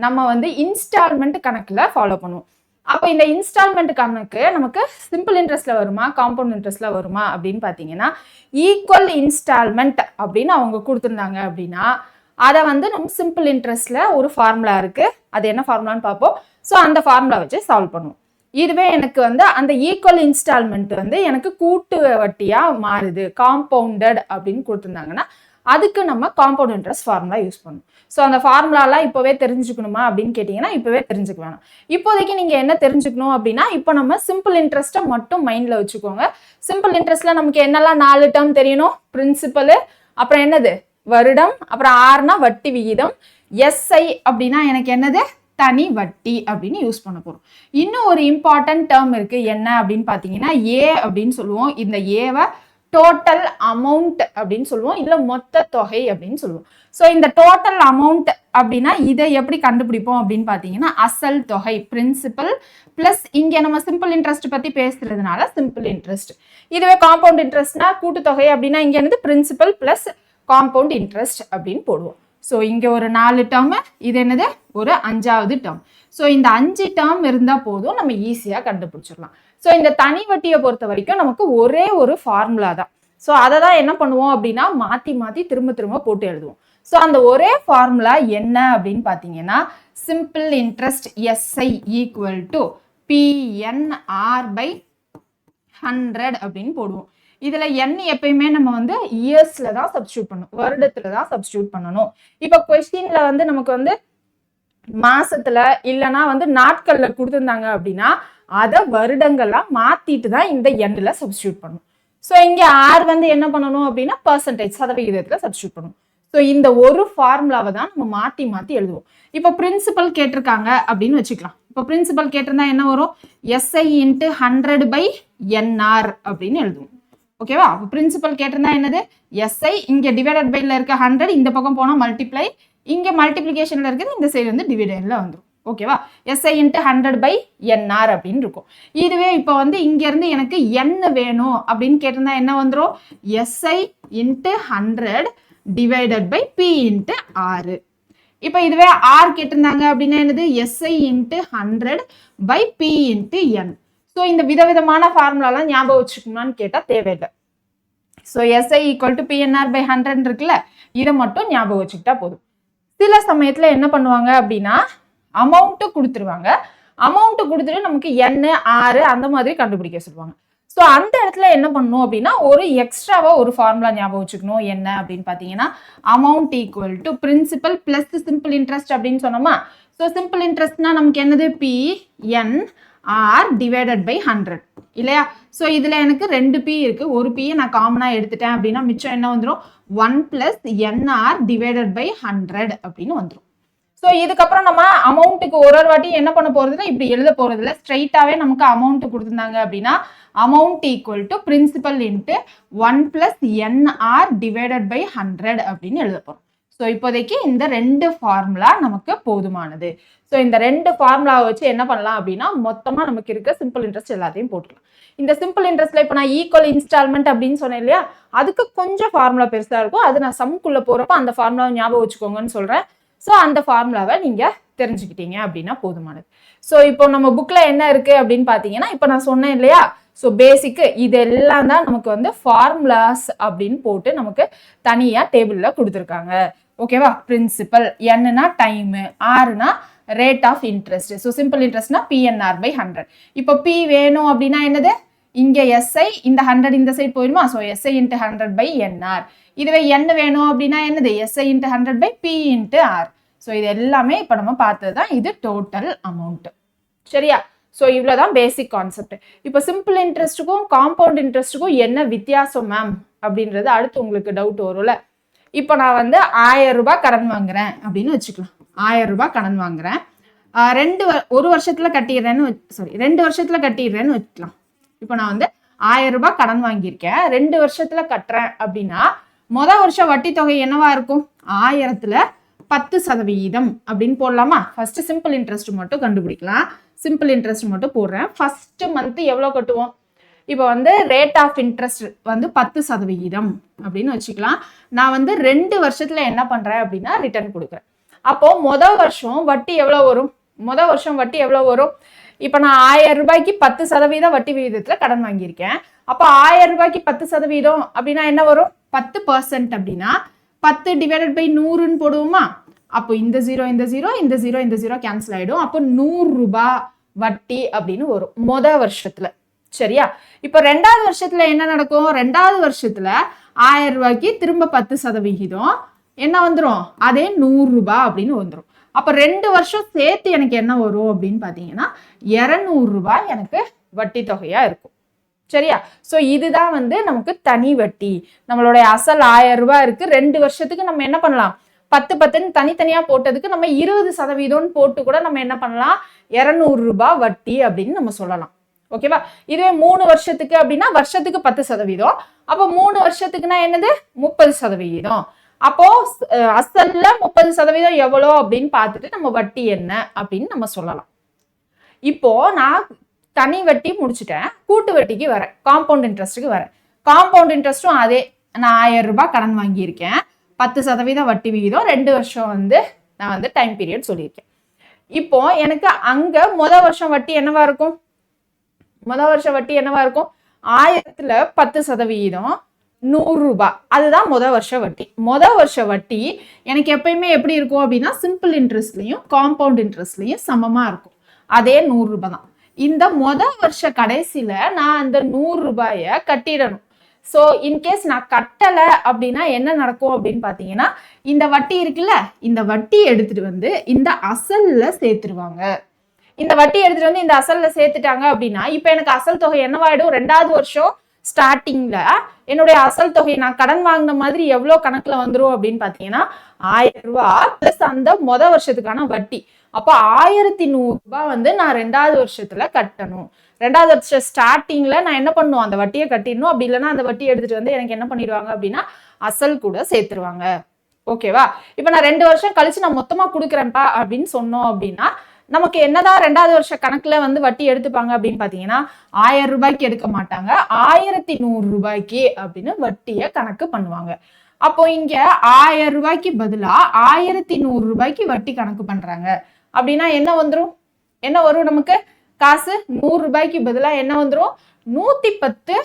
நம்ம வந்து இன்ஸ்டால்மெண்ட் கணக்குல ஃபாலோ பண்ணுவோம். அப்போ இந்த இன்ஸ்டால்மெண்ட் கணக்கு நமக்கு சிம்பிள் இன்ட்ரெஸ்ட்ல வருமா காம்பவுண்ட் இன்ட்ரெஸ்ட்ல வருமா அப்படின்னு பார்த்தீங்கன்னா ஈக்குவல் இன்ஸ்டால்மெண்ட் அப்படின்னு அவங்க கொடுத்துருந்தாங்க அப்படின்னா அதை வந்து நம்ம சிம்பிள் இன்ட்ரெஸ்ட்ல ஒரு ஃபார்முலா இருக்கு. அது என்ன ஃபார்முலான்னு பார்ப்போம். ஸோ அந்த ஃபார்முலா வச்சு சால்வ் பண்ணுவோம். இதுவே எனக்கு வந்து அந்த ஈக்குவல் இன்ஸ்டால்மெண்ட் வந்து எனக்கு கூட்டு வட்டியா மாறுது, காம்பவுண்டட் அப்படின்னு கொடுத்துருந்தாங்கன்னா அதுக்கு நம்ம காம்பவுண்ட் இன்ட்ரெஸ்ட் ஃபார்முலா யூஸ் பண்ணணும். ஸோ அந்த ஃபார்முலாலாம் இப்போவே தெரிஞ்சுக்கணுமா அப்படின்னு கேட்டிங்கன்னா இப்போவே தெரிஞ்சுக்க வேணாம். இப்போதைக்கு நீங்கள் என்ன தெரிஞ்சுக்கணும் அப்படின்னா இப்போ நம்ம சிம்பிள் இன்ட்ரெஸ்ட்டை மட்டும் மைண்டில் வச்சுக்கோங்க. சிம்பிள் இன்ட்ரெஸ்ட்டில் நமக்கு என்னெல்லாம் 4 டேர்ம் தெரியணும்? பிரின்சிபலு, அப்புறம் என்னது வருடம், அப்புறம் ஆர்னா வட்டி விகிதம், எஸ்ஐ அப்படின்னா எனக்கு என்னது தனி வட்டி அப்படின்னு யூஸ் பண்ண போறோம். இன்னும் ஒரு இம்பார்ட்டன்ட் டேர்ம் இருக்கு. என்ன அப்படின்னு பாத்தீங்கன்னா ஏ அப்படின்னு சொல்லுவோம். இந்த ஏவை டோட்டல் அமௌண்ட் அப்படின்னு சொல்லுவோம், இல்ல மொத்த தொகை அப்படின்னு சொல்லுவோம். ஸோ இந்த டோட்டல் அமௌண்ட் அப்படின்னா இதை எப்படி கண்டுபிடிப்போம் அப்படின்னு பாத்தீங்கன்னா அசல் தொகை பிரின்சிபல் பிளஸ் இங்க நம்ம சிம்பிள் இன்ட்ரெஸ்ட் பத்தி பேசுறதுனால சிம்பிள் இன்ட்ரெஸ்ட். இதுவே காம்பவுண்ட் இன்ட்ரெஸ்ட்னா கூட்டுத்தொகை அப்படின்னா இங்க என்னது பிரின்சிபல் பிளஸ் காம்பவுண்ட் இன்ட்ரெஸ்ட் அப்படின்னு போடுவோம். ஸோ இங்கே ஒரு 4 டேர்மு, இது என்னது ஒரு 5வது டேர்ம். ஸோ இந்த 5 டேர்ம் இருந்தால் போதும், நம்ம ஈஸியாக கண்டுபிடிச்சிடலாம். ஸோ இந்த தனி வட்டியை பொறுத்த வரைக்கும் நமக்கு ஒரே ஒரு ஃபார்முலா தான். ஸோ அதை தான் என்ன பண்ணுவோம் அப்படின்னா மாற்றி மாற்றி திரும்ப திரும்ப போட்டு எழுதுவோம். ஸோ அந்த ஒரே ஃபார்முலா என்ன அப்படின்னு பார்த்தீங்கன்னா simple interest SI equal to PNR by 100 அப்படின்னு போடுவோம். இதுல n எப்பயுமே நம்ம வந்து இயர்ஸ்ல தான் சப்ஸ்டியூட் பண்ணணும், வருடத்துல தான் சப்ஸ்டியூட் பண்ணணும். இப்ப கொஸ்டின்ல வந்து நமக்கு வந்து மாசத்துல இல்லைன்னா வந்து நாட்கள்ல கொடுத்துருந்தாங்க அப்படின்னா அதை வருடங்கள்லாம் மாத்திட்டு தான் இந்த எண்ணில் சப்ஸ்டியூட் பண்ணணும். ஸோ இங்கே ஆர் வந்து என்ன பண்ணணும் அப்படின்னா பெர்சன்டேஜ் சதவிகிதத்துல சப்ஸ்டியூட் பண்ணணும். ஸோ இந்த ஒரு ஃபார்முலாவை தான் நம்ம மாற்றி மாற்றி எழுதுவோம். இப்போ பிரின்சிபல் கேட்டிருக்காங்க அப்படின்னு வச்சுக்கலாம். இப்போ பிரின்சிபல் கேட்டிருந்தா என்ன வரும்? எஸ்ஐ இன்ட்டு 100 பை என்ஆர் அப்படின்னு எழுதுவோம். ஓகேவா? அப்போ பிரின்சிபல் கேட்டிருந்தா என்னது எஸ்ஐ, இங்க டிவைடட் பைல இருக்க 100 இந்த பக்கம் போனா மல்டிப்ளை, இங்க மல்டிப்ளிகேஷன்ல இருக்குது இந்த சைடு வந்து டிவிடெண்ட்ல வந்துடும். ஓகேவா? எஸ்ஐ இன்ட்டு 100 பை என்ஆர் அப்படின்னு இருக்கும். இதுவே இப்போ வந்து இங்க இருந்து எனக்கு என்ன வேணும் அப்படின்னு கேட்டிருந்தா என்ன வந்துடும்? SI into 100 divided by P into R. இப்போ இதுவே ஆர் கேட்டிருந்தாங்க அப்படின்னா என்னது SI into 100 by P into N. So இந்த விதவிதமான ஃபார்முலாலாம் ஞாபகம் வச்சுக்கணும்னு கேட்டால் தேவையில்லை. So SI equal to PNR by 100 இருக்குல்ல, இதை மட்டும் ஞாபகம் வச்சுக்கிட்டா போதும். சில சமயத்தில் என்ன பண்ணுவாங்க அப்படின்னா அமௌண்ட்டு கொடுத்துருவாங்க, அமௌண்ட்டு கொடுத்துட்டு நமக்கு என் ஆறு அந்த மாதிரி கண்டுபிடிக்க சொல்லுவாங்க. ஸோ அந்த இடத்துல என்ன பண்ணணும் அப்படின்னா ஒரு எக்ஸ்ட்ராவா ஒரு ஃபார்முலா ஞாபகம் வச்சுக்கணும். என்ன அப்படின்னு பார்த்தீங்கன்னா amount equal to principal plus simple interest அப்படின்னு சொன்னோமா. ஸோ சிம்பிள் இன்ட்ரெஸ்ட்னா நமக்கு என்னது P N R divided by 100 இல்லையா? ஸோ இதில் எனக்கு 2 பி இருக்கு, ஒரு பியை நான் காமனாக எடுத்துட்டேன் அப்படின்னா மிச்சம் என்ன வந்துடும்? 1 பிளஸ் என்ஆர் டிவைடட் பை 100 அப்படின்னு வந்துடும். ஸோ இதுக்கப்புறம் நம்ம அமௌண்ட்டுக்கு ஒரு வாட்டி என்ன பண்ண போறதுல இப்படி எழுத போறதுல ஸ்ட்ரைட்டாவே நமக்கு அமௌண்ட் கொடுத்துருந்தாங்க அப்படின்னா amount equal to principal into 1 plus NR divided by 100 அப்படின்னு எழுத போறோம். ஸோ இப்போதைக்கு இந்த 2 ஃபார்முலா நமக்கு போதுமானது. ஸோ இந்த 2 ஃபார்முலாவை வச்சு என்ன பண்ணலாம் அப்படின்னா மொத்தமாக நமக்கு இருக்க சிம்பிள் இன்ட்ரெஸ்ட் எல்லாத்தையும் போட்டுக்கலாம். இந்த சிம்பிள் இன்ட்ரெஸ்ட்ல இப்போ நான் ஈக்குவல் இன்ஸ்டால்மெண்ட் அப்படின்னு சொன்னேன் இல்லையா, அதுக்கு கொஞ்சம் ஃபார்முலா பெருசாக இருக்கும். அது நான் சம்குள்ளே போகிறப்ப அந்த ஃபார்முலாவை ஞாபகம் வச்சுக்கோங்கன்னு சொல்கிறேன். ஸோ அந்த ஃபார்முலாவை நீங்க தெரிஞ்சுக்கிட்டீங்க அப்படின்னா போதுமானது. ஸோ இப்போ நம்ம புக்ல என்ன இருக்கு அப்படின்னு பாத்தீங்கன்னா, இப்போ நான் சொன்னேன் இல்லையா, ஸோ பேசிக்கு இதெல்லாம் தான் நமக்கு வந்து ஃபார்முலாஸ் அப்படின்னு போட்டு நமக்கு தனியா டேபிள்ல கொடுத்துருக்காங்க. ஓகேவா? பிரின்சிபல், என்னன்னா டைமு, ஆர்னா rate of interest. So simple இன்ட்ரெஸ்ட்னா பிஎன்ஆர் பை 100. இப்போ பி வேணும் அப்படின்னா என்னது, இங்க எஸ்ஐ, இந்த 100 இந்த சைடு போயிடுமா, so SI into 100 by NR. இதுவே என் வேணும் அப்படின்னா என்னது, SI into 100 by P into R. So இது எல்லாமே இப்போ நம்ம பார்த்தது தான், இது டோட்டல் அமௌண்ட். சரியா? ஸோ இவ்வளோதான் பேசிக் கான்செப்ட். இப்போ சிம்பிள் இன்ட்ரெஸ்ட்டுக்கும் காம்பவுண்ட் இன்ட்ரெஸ்ட்டுக்கும் என்ன வித்தியாசம் மேம் அப்படின்றது அடுத்து உங்களுக்கு டவுட் வரும்ல. இப்போ நான் வந்து 1000 ரூபாய் கடன் வாங்குறேன் அப்படின்னு வச்சுக்கலாம். 1000 ரூபாய் கடன் வாங்குறேன், ஒரு வருஷத்துல கட்டிடுறேன்னு, சாரி 2 வருஷத்துல கட்டிடுறேன்னு வச்சுக்கலாம். இப்போ நான் வந்து 1000 ரூபாய் கடன் வாங்கியிருக்கேன், 2 வருஷத்துல கட்டுறேன் அப்படின்னா முதல் வருஷம் வட்டி தொகை என்னவா இருக்கும், 1000த்துல 10% அப்படின்னு போடலாமா? ஃபர்ஸ்ட் சிம்பிள் இன்ட்ரெஸ்ட் மட்டும் கண்டுபிடிக்கலாம். சிம்பிள் இன்ட்ரெஸ்ட் மட்டும் போடுறேன். ஃபர்ஸ்ட் மந்த் எவ்வளோ கட்டுவோம், இப்போ வந்து ரேட் ஆஃப் இன்ட்ரெஸ்ட் வந்து 10% அப்படின்னு வச்சுக்கலாம். நான் வந்து 2 வருஷத்துல என்ன பண்றேன் அப்படின்னா ரிட்டர்ன் கொடுக்குறேன். அப்போ முதல் வருஷம் வட்டி எவ்வளோ வரும், முதல் வருஷம் வட்டி எவ்வளோ வரும், இப்போ நான் 1000 ரூபாய்க்கு 10% வட்டி விகிதத்துல கடன் வாங்கியிருக்கேன். அப்போ 1000 ரூபாய்க்கு 10% அப்படின்னா என்ன வரும், 10% அப்படின்னா 10 டிவைடட் பை 100ன்னு போடுவோமா? அப்போ இந்த 0 இந்த 0 இந்த 0 இந்த 0 கேன்சல் ஆயிடும். அப்போ 100 ரூபாய் வட்டி அப்படின்னு வரும் முதல் வருஷத்துல. சரியா? இப்போ 2வது வருஷத்துல என்ன நடக்கும், 2வது வருஷத்துல 1000 ரூபாய்க்கு திரும்ப 10% என்ன வந்துடும், அதே 100 ரூபாய் அப்படின்னு வந்துடும். அப்போ 2 வருஷம் சேர்த்து எனக்கு என்ன வரும் அப்படின்னு பாத்தீங்கன்னா 200 ரூபாய் எனக்கு வட்டி தொகையா இருக்கும். சரியா? ஸோ இதுதான் வந்து நமக்கு தனி வட்டி. நம்மளுடைய அசல் 1000 ரூபாய் இருக்கு, 2 வருஷத்துக்கு நம்ம என்ன பண்ணலாம், 10 தனித்தனியா போட்டதுக்கு நம்ம 20% போட்டு கூட நம்ம என்ன பண்ணலாம், 200 ரூபாய் வட்டி அப்படின்னு நம்ம சொல்லலாம். ஓகேவா? இதுவே 3 வருஷத்துக்கு அப்படின்னா வருஷத்துக்கு 10%, அப்போ 3 வருஷத்துக்குன்னா என்னது 30%. அப்போ அசல்ல 30% எவ்வளோ அப்படின்னு பார்த்துட்டு நம்ம வட்டி என்ன அப்படின்னு நம்ம சொல்லலாம். இப்போ நான் தனி வட்டி முடிச்சுட்டேன், கூட்டு வட்டிக்கு வரேன், காம்பவுண்ட் இன்ட்ரெஸ்ட்டுக்கு வரேன். காம்பவுண்ட் இன்ட்ரெஸ்ட்டும் அதே, நான் 1000 ரூபாய் கடன் வாங்கியிருக்கேன், 10% வட்டி விகிதம், 2 வருஷம் வந்து நான் வந்து டைம் பீரியட் சொல்லியிருக்கேன். இப்போ எனக்கு அங்க முதல் வருஷம் வட்டி என்னவா இருக்கும், முதல் வருஷம் வட்டி என்னவா இருக்கும், 1000த்துல 10%, 100 ரூபாய், அதுதான் முதல் வருஷ வட்டி. முதல் வருஷ வட்டி எனக்கு எப்பயுமே எப்படி இருக்கும் அப்படின்னா சிம்பிள் இன்ட்ரெஸ்ட்லையும் காம்பவுண்ட் இன்ட்ரெஸ்ட்லையும் சமமா இருக்கும், அதே 100 ரூபாய் தான். இந்த முதல் வருஷ கடைசியில நான் அந்த 100 ரூபாயை கட்டிடணும். ஸோ இன்கேஸ் நான் கட்டலை அப்படின்னா என்ன நடக்கும் அப்படின்னு பார்த்தீங்கன்னா, இந்த வட்டி இருக்குல்ல, இந்த வட்டி எடுத்துட்டு வந்து இந்த அசல்ல சேர்த்துருவாங்க. இந்த வட்டி எடுத்துட்டு வந்து இந்த அசல்ல சேர்த்துட்டாங்க அப்படின்னா இப்போ எனக்கு அசல் தொகை என்னவாயிடும், 2வது வருஷம் ஸ்டார்டிங்ல என்னுடைய அசல் தொகை நான் கடன் வாங்கின மாதிரி எவ்வளோ கணக்குல வந்துடும் அப்படின்னு பார்த்தீங்கன்னா 1000 ரூபாய் பிளஸ் அந்த முதல் வருஷத்துக்கான வட்டி. அப்போ 1100 ரூபாய் வந்து நான் 2வது வருஷத்துல கட்டணும். 2வது வருஷம் ஸ்டார்டிங்ல நான் என்ன பண்ணுவோம், அந்த வட்டியை கட்டிடணும். அப்படி இல்லைன்னா அந்த வட்டி எடுத்துட்டு வந்து எனக்கு என்ன பண்ணிடுவாங்க அப்படின்னா அசல் கூட சேர்த்துருவாங்க. ஓகேவா? இப்போ நான் 2 வருஷம் கழிச்சு நான் மொத்தமா கொடுக்குறேன்ப்பா அப்படின்னு சொன்னோம் அப்படின்னா நமக்கு என்னதான் 2வது வருஷ கணக்குல வந்து வட்டி எடுத்துப்பாங்க அப்படின்னு பாத்தீங்கன்னா 1000 ரூபாய்க்கு எடுக்க மாட்டாங்க, 1100 ரூபாய்க்கு அப்படின்னு வட்டியை கணக்கு பண்ணுவாங்க. அப்போ இங்க 1000 ரூபாய்க்கு பதிலா 1100 ரூபாய்க்கு வட்டி கணக்கு பண்றாங்க அப்படின்னா என்ன வந்துடும், என்ன வரும் நமக்கு காசு, 100 ரூபாய்க்கு பதிலா என்ன வந்துடும், 110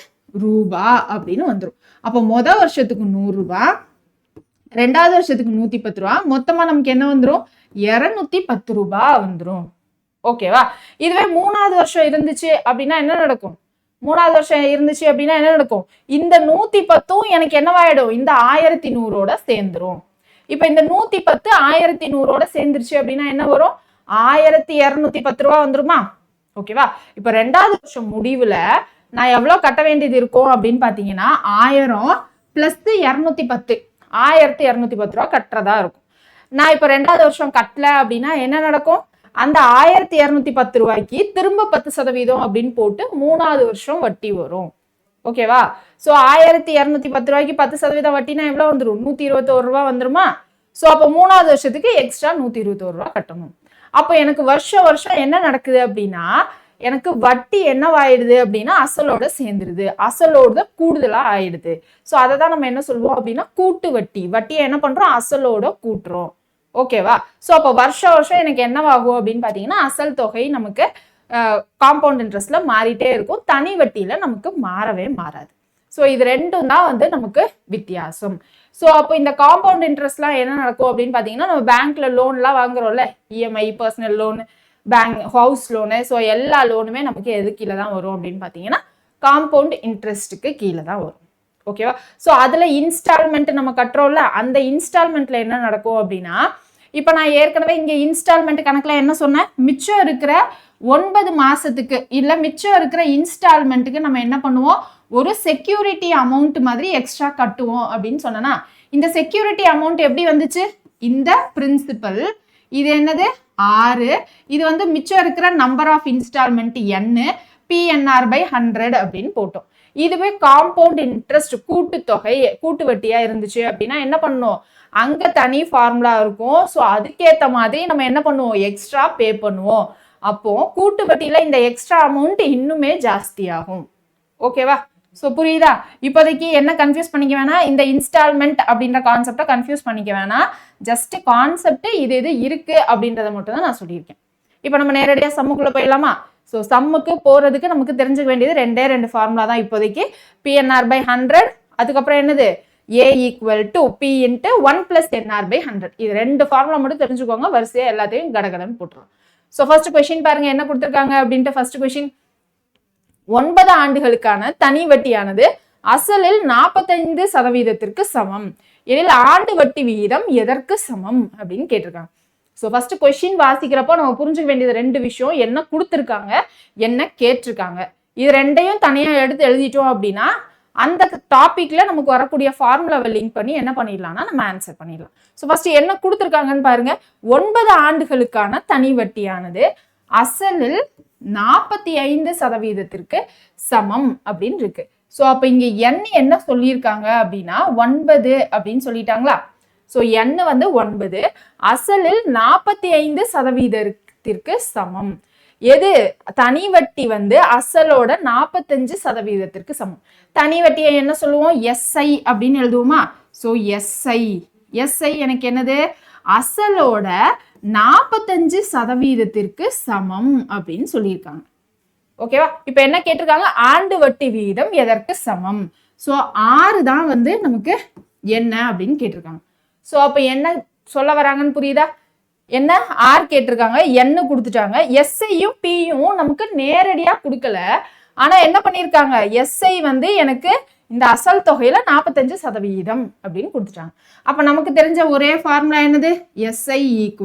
ரூபாய் அப்படின்னு வந்துடும். அப்போ முதல் வருஷத்துக்கு 100 ரூபாய், 2வது வருஷத்துக்கு 110 ரூபாய், மொத்தமா நமக்கு என்ன வந்துடும், 210 ரூபாய் வந்துடும். ஓகேவா? இதுவே 3வது வருஷம் இருந்துச்சு அப்படின்னா என்ன நடக்கும், 3வது வருஷம் இருந்துச்சு அப்படின்னா என்ன நடக்கும், இந்த 110 எனக்கு என்னவாயிடும், இந்த 1100ஓட சேர்ந்துரும். இப்ப இந்த 110 1100ஓட சேர்ந்துருச்சு அப்படின்னா என்ன வரும், 1210 ரூபாய் வந்துருமா? ஓகேவா? இப்ப 2வது வருஷம் முடிவுல நான் எவ்வளவு கட்ட வேண்டியது இருக்கும் அப்படின்னு பாத்தீங்கன்னா 1000 பிளஸ் 210, 1210 ரூபாய் கட்டுறதா இருக்கும். நான் இப்ப 2வது வருஷம் கட்டல அப்படின்னா என்ன நடக்கும், அந்த 1210 ரூபாய்க்கு திரும்ப 10% அப்படின்னு போட்டு 3வது வருஷம் வட்டி வரும். ஓகேவா? சோ 1210 ரூபாய்க்கு 10% வட்டினா எவ்வளவு வந்துடும், 121 ரூபாய் வந்துருமா? சோ அப்ப 3வது வருஷத்துக்கு எக்ஸ்ட்ரா 121 ரூபாய் கட்டணும். அப்போ எனக்கு வருஷம் வருஷம் என்ன நடக்குது அப்படின்னா எனக்கு வட்டி என்னவாயிடுது அப்படின்னா அசலோட சேர்ந்துருது, அசலோட கூடுதலா ஆயிடுது. ஸோ அதை தான் நம்ம என்ன சொல்லுவோம் அப்படின்னா கூட்டு வட்டி. வட்டியை என்ன பண்றோம், அசலோட கூட்டுறோம். ஓகேவா? ஸோ அப்போ வருஷம் வருஷம் எனக்கு என்னவாகும் அப்படின்னு பார்த்தீங்கன்னா அசல் தொகை நமக்கு காம்பவுண்ட் இன்ட்ரெஸ்ட்ல மாறிட்டே இருக்கும், தனி வட்டியில நமக்கு மாறவே மாறாது. ஸோ இது ரெண்டும் தான் வந்து நமக்கு வித்தியாசம். ஸோ அப்போ இந்த காம்பவுண்ட் இன்ட்ரெஸ்ட்லாம் என்ன நடக்கும் அப்படின்னு பார்த்தீங்கன்னா நம்ம பேங்க்ல லோன்லாம் வாங்குறோம்ல, EMI, personal loan, bank house loan, so எல்லா லோனுமே நமக்கு எது கீழே தான் வரும் அப்படின்னு பார்த்தீங்கன்னா காம்பவுண்ட் இன்ட்ரெஸ்ட்டுக்கு கீழே தான் வரும். ஓகேவா? ஸோ அதில் இன்ஸ்டால்மெண்ட் நம்ம கட்டுறோம்ல, அந்த இன்ஸ்டால்மெண்ட்ல என்ன நடக்கும் அப்படின்னா இப்போ நான் ஏற்கனவே இங்கே இன்ஸ்டால்மெண்ட் கணக்கில் என்ன சொன்னேன், மிச்சம் இருக்கிற 9 மாசத்துக்கு இல்லை மிச்சம் இருக்கிற இன்ஸ்டால்மெண்ட்டுக்கு நம்ம என்ன பண்ணுவோம், ஒரு செக்யூரிட்டி அமௌண்ட் மாதிரி எக்ஸ்ட்ரா கட்டுவோம் அப்படின்னு சொன்னா, இந்த செக்யூரிட்டி அமௌண்ட் எப்படி வந்துச்சு, இந்த பிரின்சிபல், இது என்னது 6, இது வந்து மிச்சம் இருக்கிற number of instalment n, PNR/100 அப்படின்னு போட்டோம். இதுவே காம்பவுண்ட் இன்ட்ரெஸ்ட் கூட்டுத்தொகை கூட்டு வட்டியா இருந்துச்சு அப்படின்னா என்ன பண்ணணும், அங்க தனி ஃபார்முலா இருக்கும். ஸோ அதுக்கேற்ற மாதிரி நம்ம என்ன பண்ணுவோம், எக்ஸ்ட்ரா பே பண்ணுவோம். அப்போ கூட்டு வட்டியில இந்த எக்ஸ்ட்ரா அமௌண்ட் இன்னுமே ஜாஸ்தி ஆகும். ஓகேவா? ஸோ புரியுதா? இப்போதைக்கு என்ன கன்ஃபியூஸ் பண்ணிக்க வேணாம், இந்த இன்ஸ்டால்மெண்ட் அப்படின்ற கான்செப்டை கன்ஃபியூஸ் பண்ணிக்க வேணாம். ஜஸ்ட் கான்செப்ட் இது இது இருக்கு அப்படின்றத மட்டும் தான் நான் சொல்லியிருக்கேன். இப்போ நம்ம நேரடியாக சம்முக்குள்ள போயிடலாமா? ஸோ சம்முக்கு போறதுக்கு நமக்கு தெரிஞ்சுக்க வேண்டியது ரெண்டே ஃபார்முலா தான் இப்போதைக்கு. PNR/100, அதுக்கப்புறம் என்னது A = P × 1 + NR/100. இது 2 ஃபார்முலா மட்டும் தெரிஞ்சுக்கோங்க, வரிசையா எல்லாத்தையும் கடகடன்னு போட்டுரும். ஸோ ஃபர்ஸ்ட் கொஸ்டின் பாருங்க என்ன கொடுத்துருக்காங்க அப்படின்ட்டு. ஃபர்ஸ்ட் கொஸ்டின், 9 ஆண்டுகளுக்கான தனி வட்டியானது அசலில் 45% சமம் எனில் ஆண்டு வட்டி விகிதம் எதற்கு சமம் அப்படின்னு கேட்டிருக்காங்க. ஸோ ஃபர்ஸ்ட் கொஸ்டின் வாசிக்கிறப்போ நம்ம புரிஞ்சுக்க வேண்டியது 2 விஷயம், என்ன கொடுத்துருக்காங்க என்ன கேட்டிருக்காங்க. இது ரெண்டையும் தனியாக எடுத்து எழுதிட்டோம் அப்படின்னா அந்த டாபிக்ல நமக்கு வரக்கூடிய ஃபார்முலாவை லிங்க் பண்ணி என்ன பண்ணிடலாம்னா நம்ம ஆன்சர் பண்ணிடலாம். ஸோ ஃபர்ஸ்ட் என்ன கொடுத்துருக்காங்கன்னு பாருங்க, 9 ஆண்டுகளுக்கான தனி வட்டியானது அசலில் 45% சமம் அப்படின்னு இருக்கு. ஸோ அப்ப இங்க என்ன சொல்லியிருக்காங்க அப்படின்னா 9 அப்படின்னு சொல்லிட்டாங்களா. ஸோ n வந்து 9, அசலில் 45% சமம். எது தனி வட்டி வந்து அசலோட 45% சமம். தனி வட்டியை என்ன சொல்லுவோம், SI அப்படின்னு எழுதுவோமா. ஸோ SI எனக்கு என்னது, அசலோட 45% சமம் அப்படின்னு சொல்லியிருக்காங்க. ஓகேவா? இப்ப என்ன கேட்டிருக்காங்க, ஆண்டு வட்டி விகிதம் எதற்கு சமம். ஸோ 6 தான் வந்து நமக்கு என்ன அப்படின்னு கேட்டிருக்காங்க. ஸோ அப்ப என்ன சொல்ல வராங்கன்னு புரியுதா, என்ன R கேட்டிருக்காங்க, என்ன கொடுத்துட்டாங்க, SIயும் Pயும் நமக்கு நேரடியா கொடுக்கல. ஆனா என்ன பண்ணிருக்காங்க, SI வந்து எனக்கு இந்த அசல் தொகையில 45% அப்படின்னு கொடுத்துட்டாங்க. அப்ப நமக்கு தெரிஞ்ச ஒரே ஃபார்முலா என்னது, SI =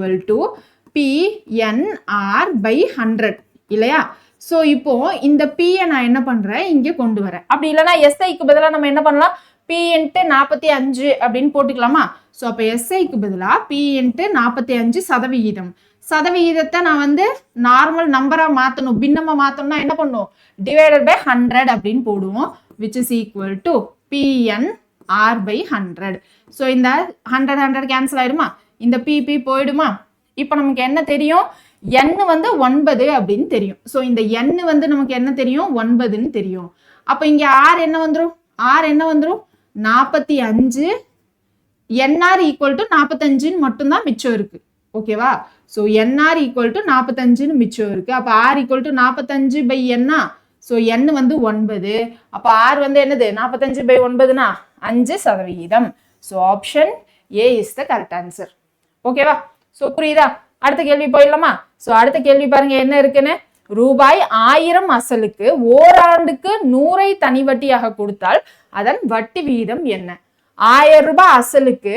PNR/100 இல்லையா. ஸோ இப்போ இந்த P நான் என்ன பண்றேன், இங்க கொண்டு வரேன். அப்படி இல்லைன்னா SIக்கு பதிலாக நம்ம என்ன பண்ணலாம், P × 45 அப்படின்னு போட்டுக்கலாமா. ஸோ அப்போ SIக்கு பதிலாக P × 45%. சதவிகிதத்தை நான் வந்து நார்மல் நம்பரா மாற்றணும், பின்னமா மாற்றணும்னா என்ன பண்ணும், /100 அப்படின்னு போடுவோம், which is equal to PNR/100. So இந்த 100 கேன்சல் ஆயிடுமா, இந்த PP போயிடுமா. இப்போ நமக்கு என்ன தெரியும், n வந்து 9 அப்படின்னு தெரியும். ஸோ இந்த n வந்து நமக்கு என்ன தெரியும், 9ன்னு தெரியும். அப்போ இங்க R என்ன வந்துடும், 45, NR = 45 மட்டும்தான் மிச்சம் இருக்கு. ஓகேவா. ஸோ NR = 45 மிச்சம் இருக்கு. அப்போ R = 45/n. ஸோ n வந்து 9, அப்போ R வந்து என்னது 45/9னா 5%. So option A is the correct answer. ஓகேவா. ஸோ புரியுதா. அடுத்த கேள்வி போயிடலாமா. ஸோ அடுத்த கேள்வி பாருங்க என்ன இருக்குன்னு, ரூபாய் 1000 அசலுக்கு ஓராண்டுக்கு 100 தனி வட்டியாக கொடுத்தால் அதன் வட்டி விகிதம் என்ன. 1000 ரூபாய் அசலுக்கு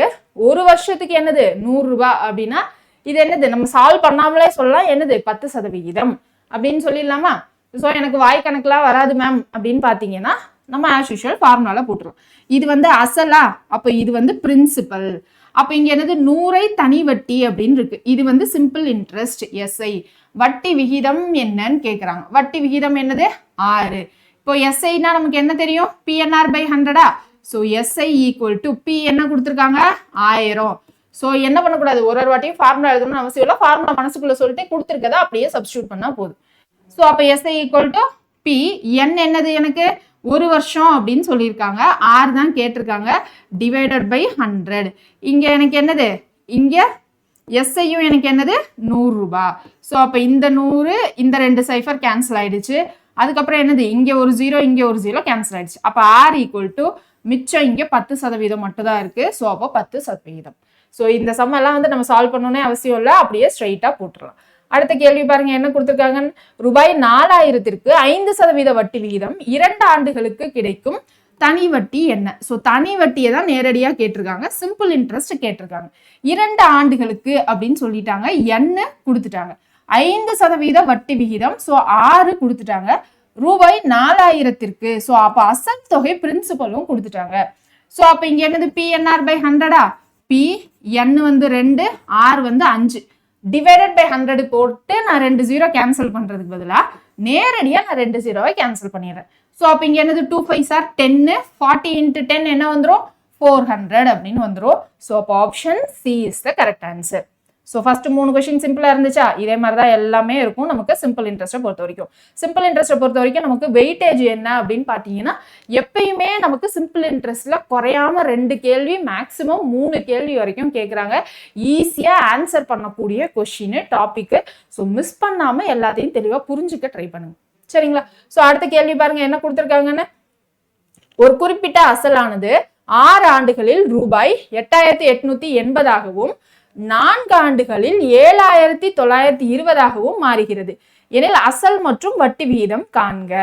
ஒரு வருஷத்துக்கு என்னது 100 ரூபாய் அப்படின்னா இது என்னது, நம்ம சால்வ் பண்ணாமலே சொல்லலாம், என்னது 10% அப்படின்னு சொல்லிடலாமா. ஸோ எனக்கு வாய் கணக்கெல்லாம் வராது மேம் அப்படின்னு பார்த்தீங்கன்னா நம்ம ஆஸ் யூஷுவல் ஃபார்முலால போட்டுருவோம். இது வந்து அசலா, அப்போ இது வந்து பிரின்சிபல். அப்போ இங்க என்னது 100 தனி வட்டி அப்படின்னு இருக்கு, இது வந்து சிம்பிள் இன்ட்ரெஸ்ட் SI. வட்டி விகிதம் என்னன்னு கேட்குறாங்க. வட்டி விகிதம் என்னது 6. இப்போ SIனா நமக்கு என்ன தெரியும், PNR/100. ஸோ SI = P என்ன கொடுத்துருக்காங்க 1000. ஸோ என்ன பண்ணக்கூடாது, ஒரு வாட்டியும் ஃபார்முலா எழுதணும்னு அவசியம் இல்லை, ஃபார்முலா மனசுக்குள்ள சொல்லிட்டு கொடுத்துருக்கதா அப்படியே சப்ஸ்டியூட் பண்ணா போதும். ஸோ அப்போ SI = P, n என்னது எனக்கு ஒரு வருஷம் அப்படின்னு சொல்லியிருக்காங்க, R தான் கேட்டிருக்காங்க, /100. இங்க எனக்கு என்னது, இங்க எஸ்ஐயும் எனக்கு என்னது 100 ரூபாய். ஸோ அப்போ இந்த 100 இந்த 2 சைஃபர் கேன்சல் ஆயிடுச்சு. அதுக்கப்புறம் என்னது இங்கே ஒரு 0 இங்கே ஒரு 0 கேன்சல் ஆயிடுச்சு. அப்போ ஆர் ஈக்குவல் டு மிச்சம் இங்கே 10% மட்டும் தான் இருக்கு. ஸோ அப்போ 10%. ஸோ இந்த சம் எல்லாம் வந்து நம்ம சால்வ் பண்ணணும்னே அவசியம் இல்லை, அப்படியே ஸ்ட்ரைட்டா போட்டுடலாம். அடுத்த கேள்வி பாருங்க என்ன கொடுத்துருக்காங்க. ரூபாய் 4000க்கு 5% வட்டி விகிதம் 2 ஆண்டுகளுக்கு கிடைக்கும் தனி வட்டி என்ன? ஸோ தனி வட்டியை தான் நேரடியா கேட்டிருக்காங்க, சிம்பிள் இன்ட்ரெஸ்ட் கேட்டிருக்காங்க. 2 ஆண்டுகளுக்கு அப்படின்னு சொல்லிட்டாங்க, என்ன கொடுத்துட்டாங்க 5% வட்டி விகிதம். ஸோ 6 கொடுத்துட்டாங்க. ரூபாய் 4000க்கு ஸோ அப்போ அசல் தொகை பிரின்சிபலும் கொடுத்துட்டாங்க. ஸோ அப்போ இங்க என்னது PNR/100 பி என் வந்து 2 ஆர் வந்து 5 டிவைடட் பை 100 போட்டு நான் 2 0 கேன்சல் பண்றதுக்கு பதிலா நேரடியா நான் 2 0வை கேன்சல் பண்ணிடுறேன். ஸோ அப்போ இங்க என்னது 2 5 சார் 10 40 × 10 என்ன வந்துடும் 400 அப்படின்னு வந்துடும். ஸோ அப்போ option C is the correct answer. So first 3 question சிம்பிளா இருந்துச்சா, இதே மாதிரி தான் எல்லாமே இருக்கும் நமக்கு சிம்பிள் இன்ட்ரெஸ்ட்டை பொறுத்த வரைக்கும். சிம்பிள் இன்ட்ரெஸ்ட்டை பொறுத்த வரைக்கும் நமக்கு வெயிட்டேஜ் என்ன அப்படின்னு பார்த்தீங்கன்னா எப்பயுமே நமக்கு சிம்பிள் இன்ட்ரெஸ்ட்ல குறையாம 2 கேள்வி மேக்சிமம் 3 கேள்வி வரைக்கும் கேட்குறாங்க. ஈஸியா ஆன்சர் பண்ணக்கூடிய கொஸ்டின் டாபிக். ஸோ மிஸ் பண்ணாம எல்லாத்தையும் தெளிவா புரிஞ்சுக்க ட்ரை பண்ணுங்க, சரிங்களா? ஸோ அடுத்த கேள்வி பாருங்க என்ன கொடுத்துருக்காங்கன்னு. ஒரு குறிப்பிட்ட அசலானது 6 ஆண்டுகளில் ரூபாய் 8880 4 ஆண்டுகளில் 7920 மாறுகிறது எனில் அசல் மற்றும் வட்டி விகிதம் காண்க.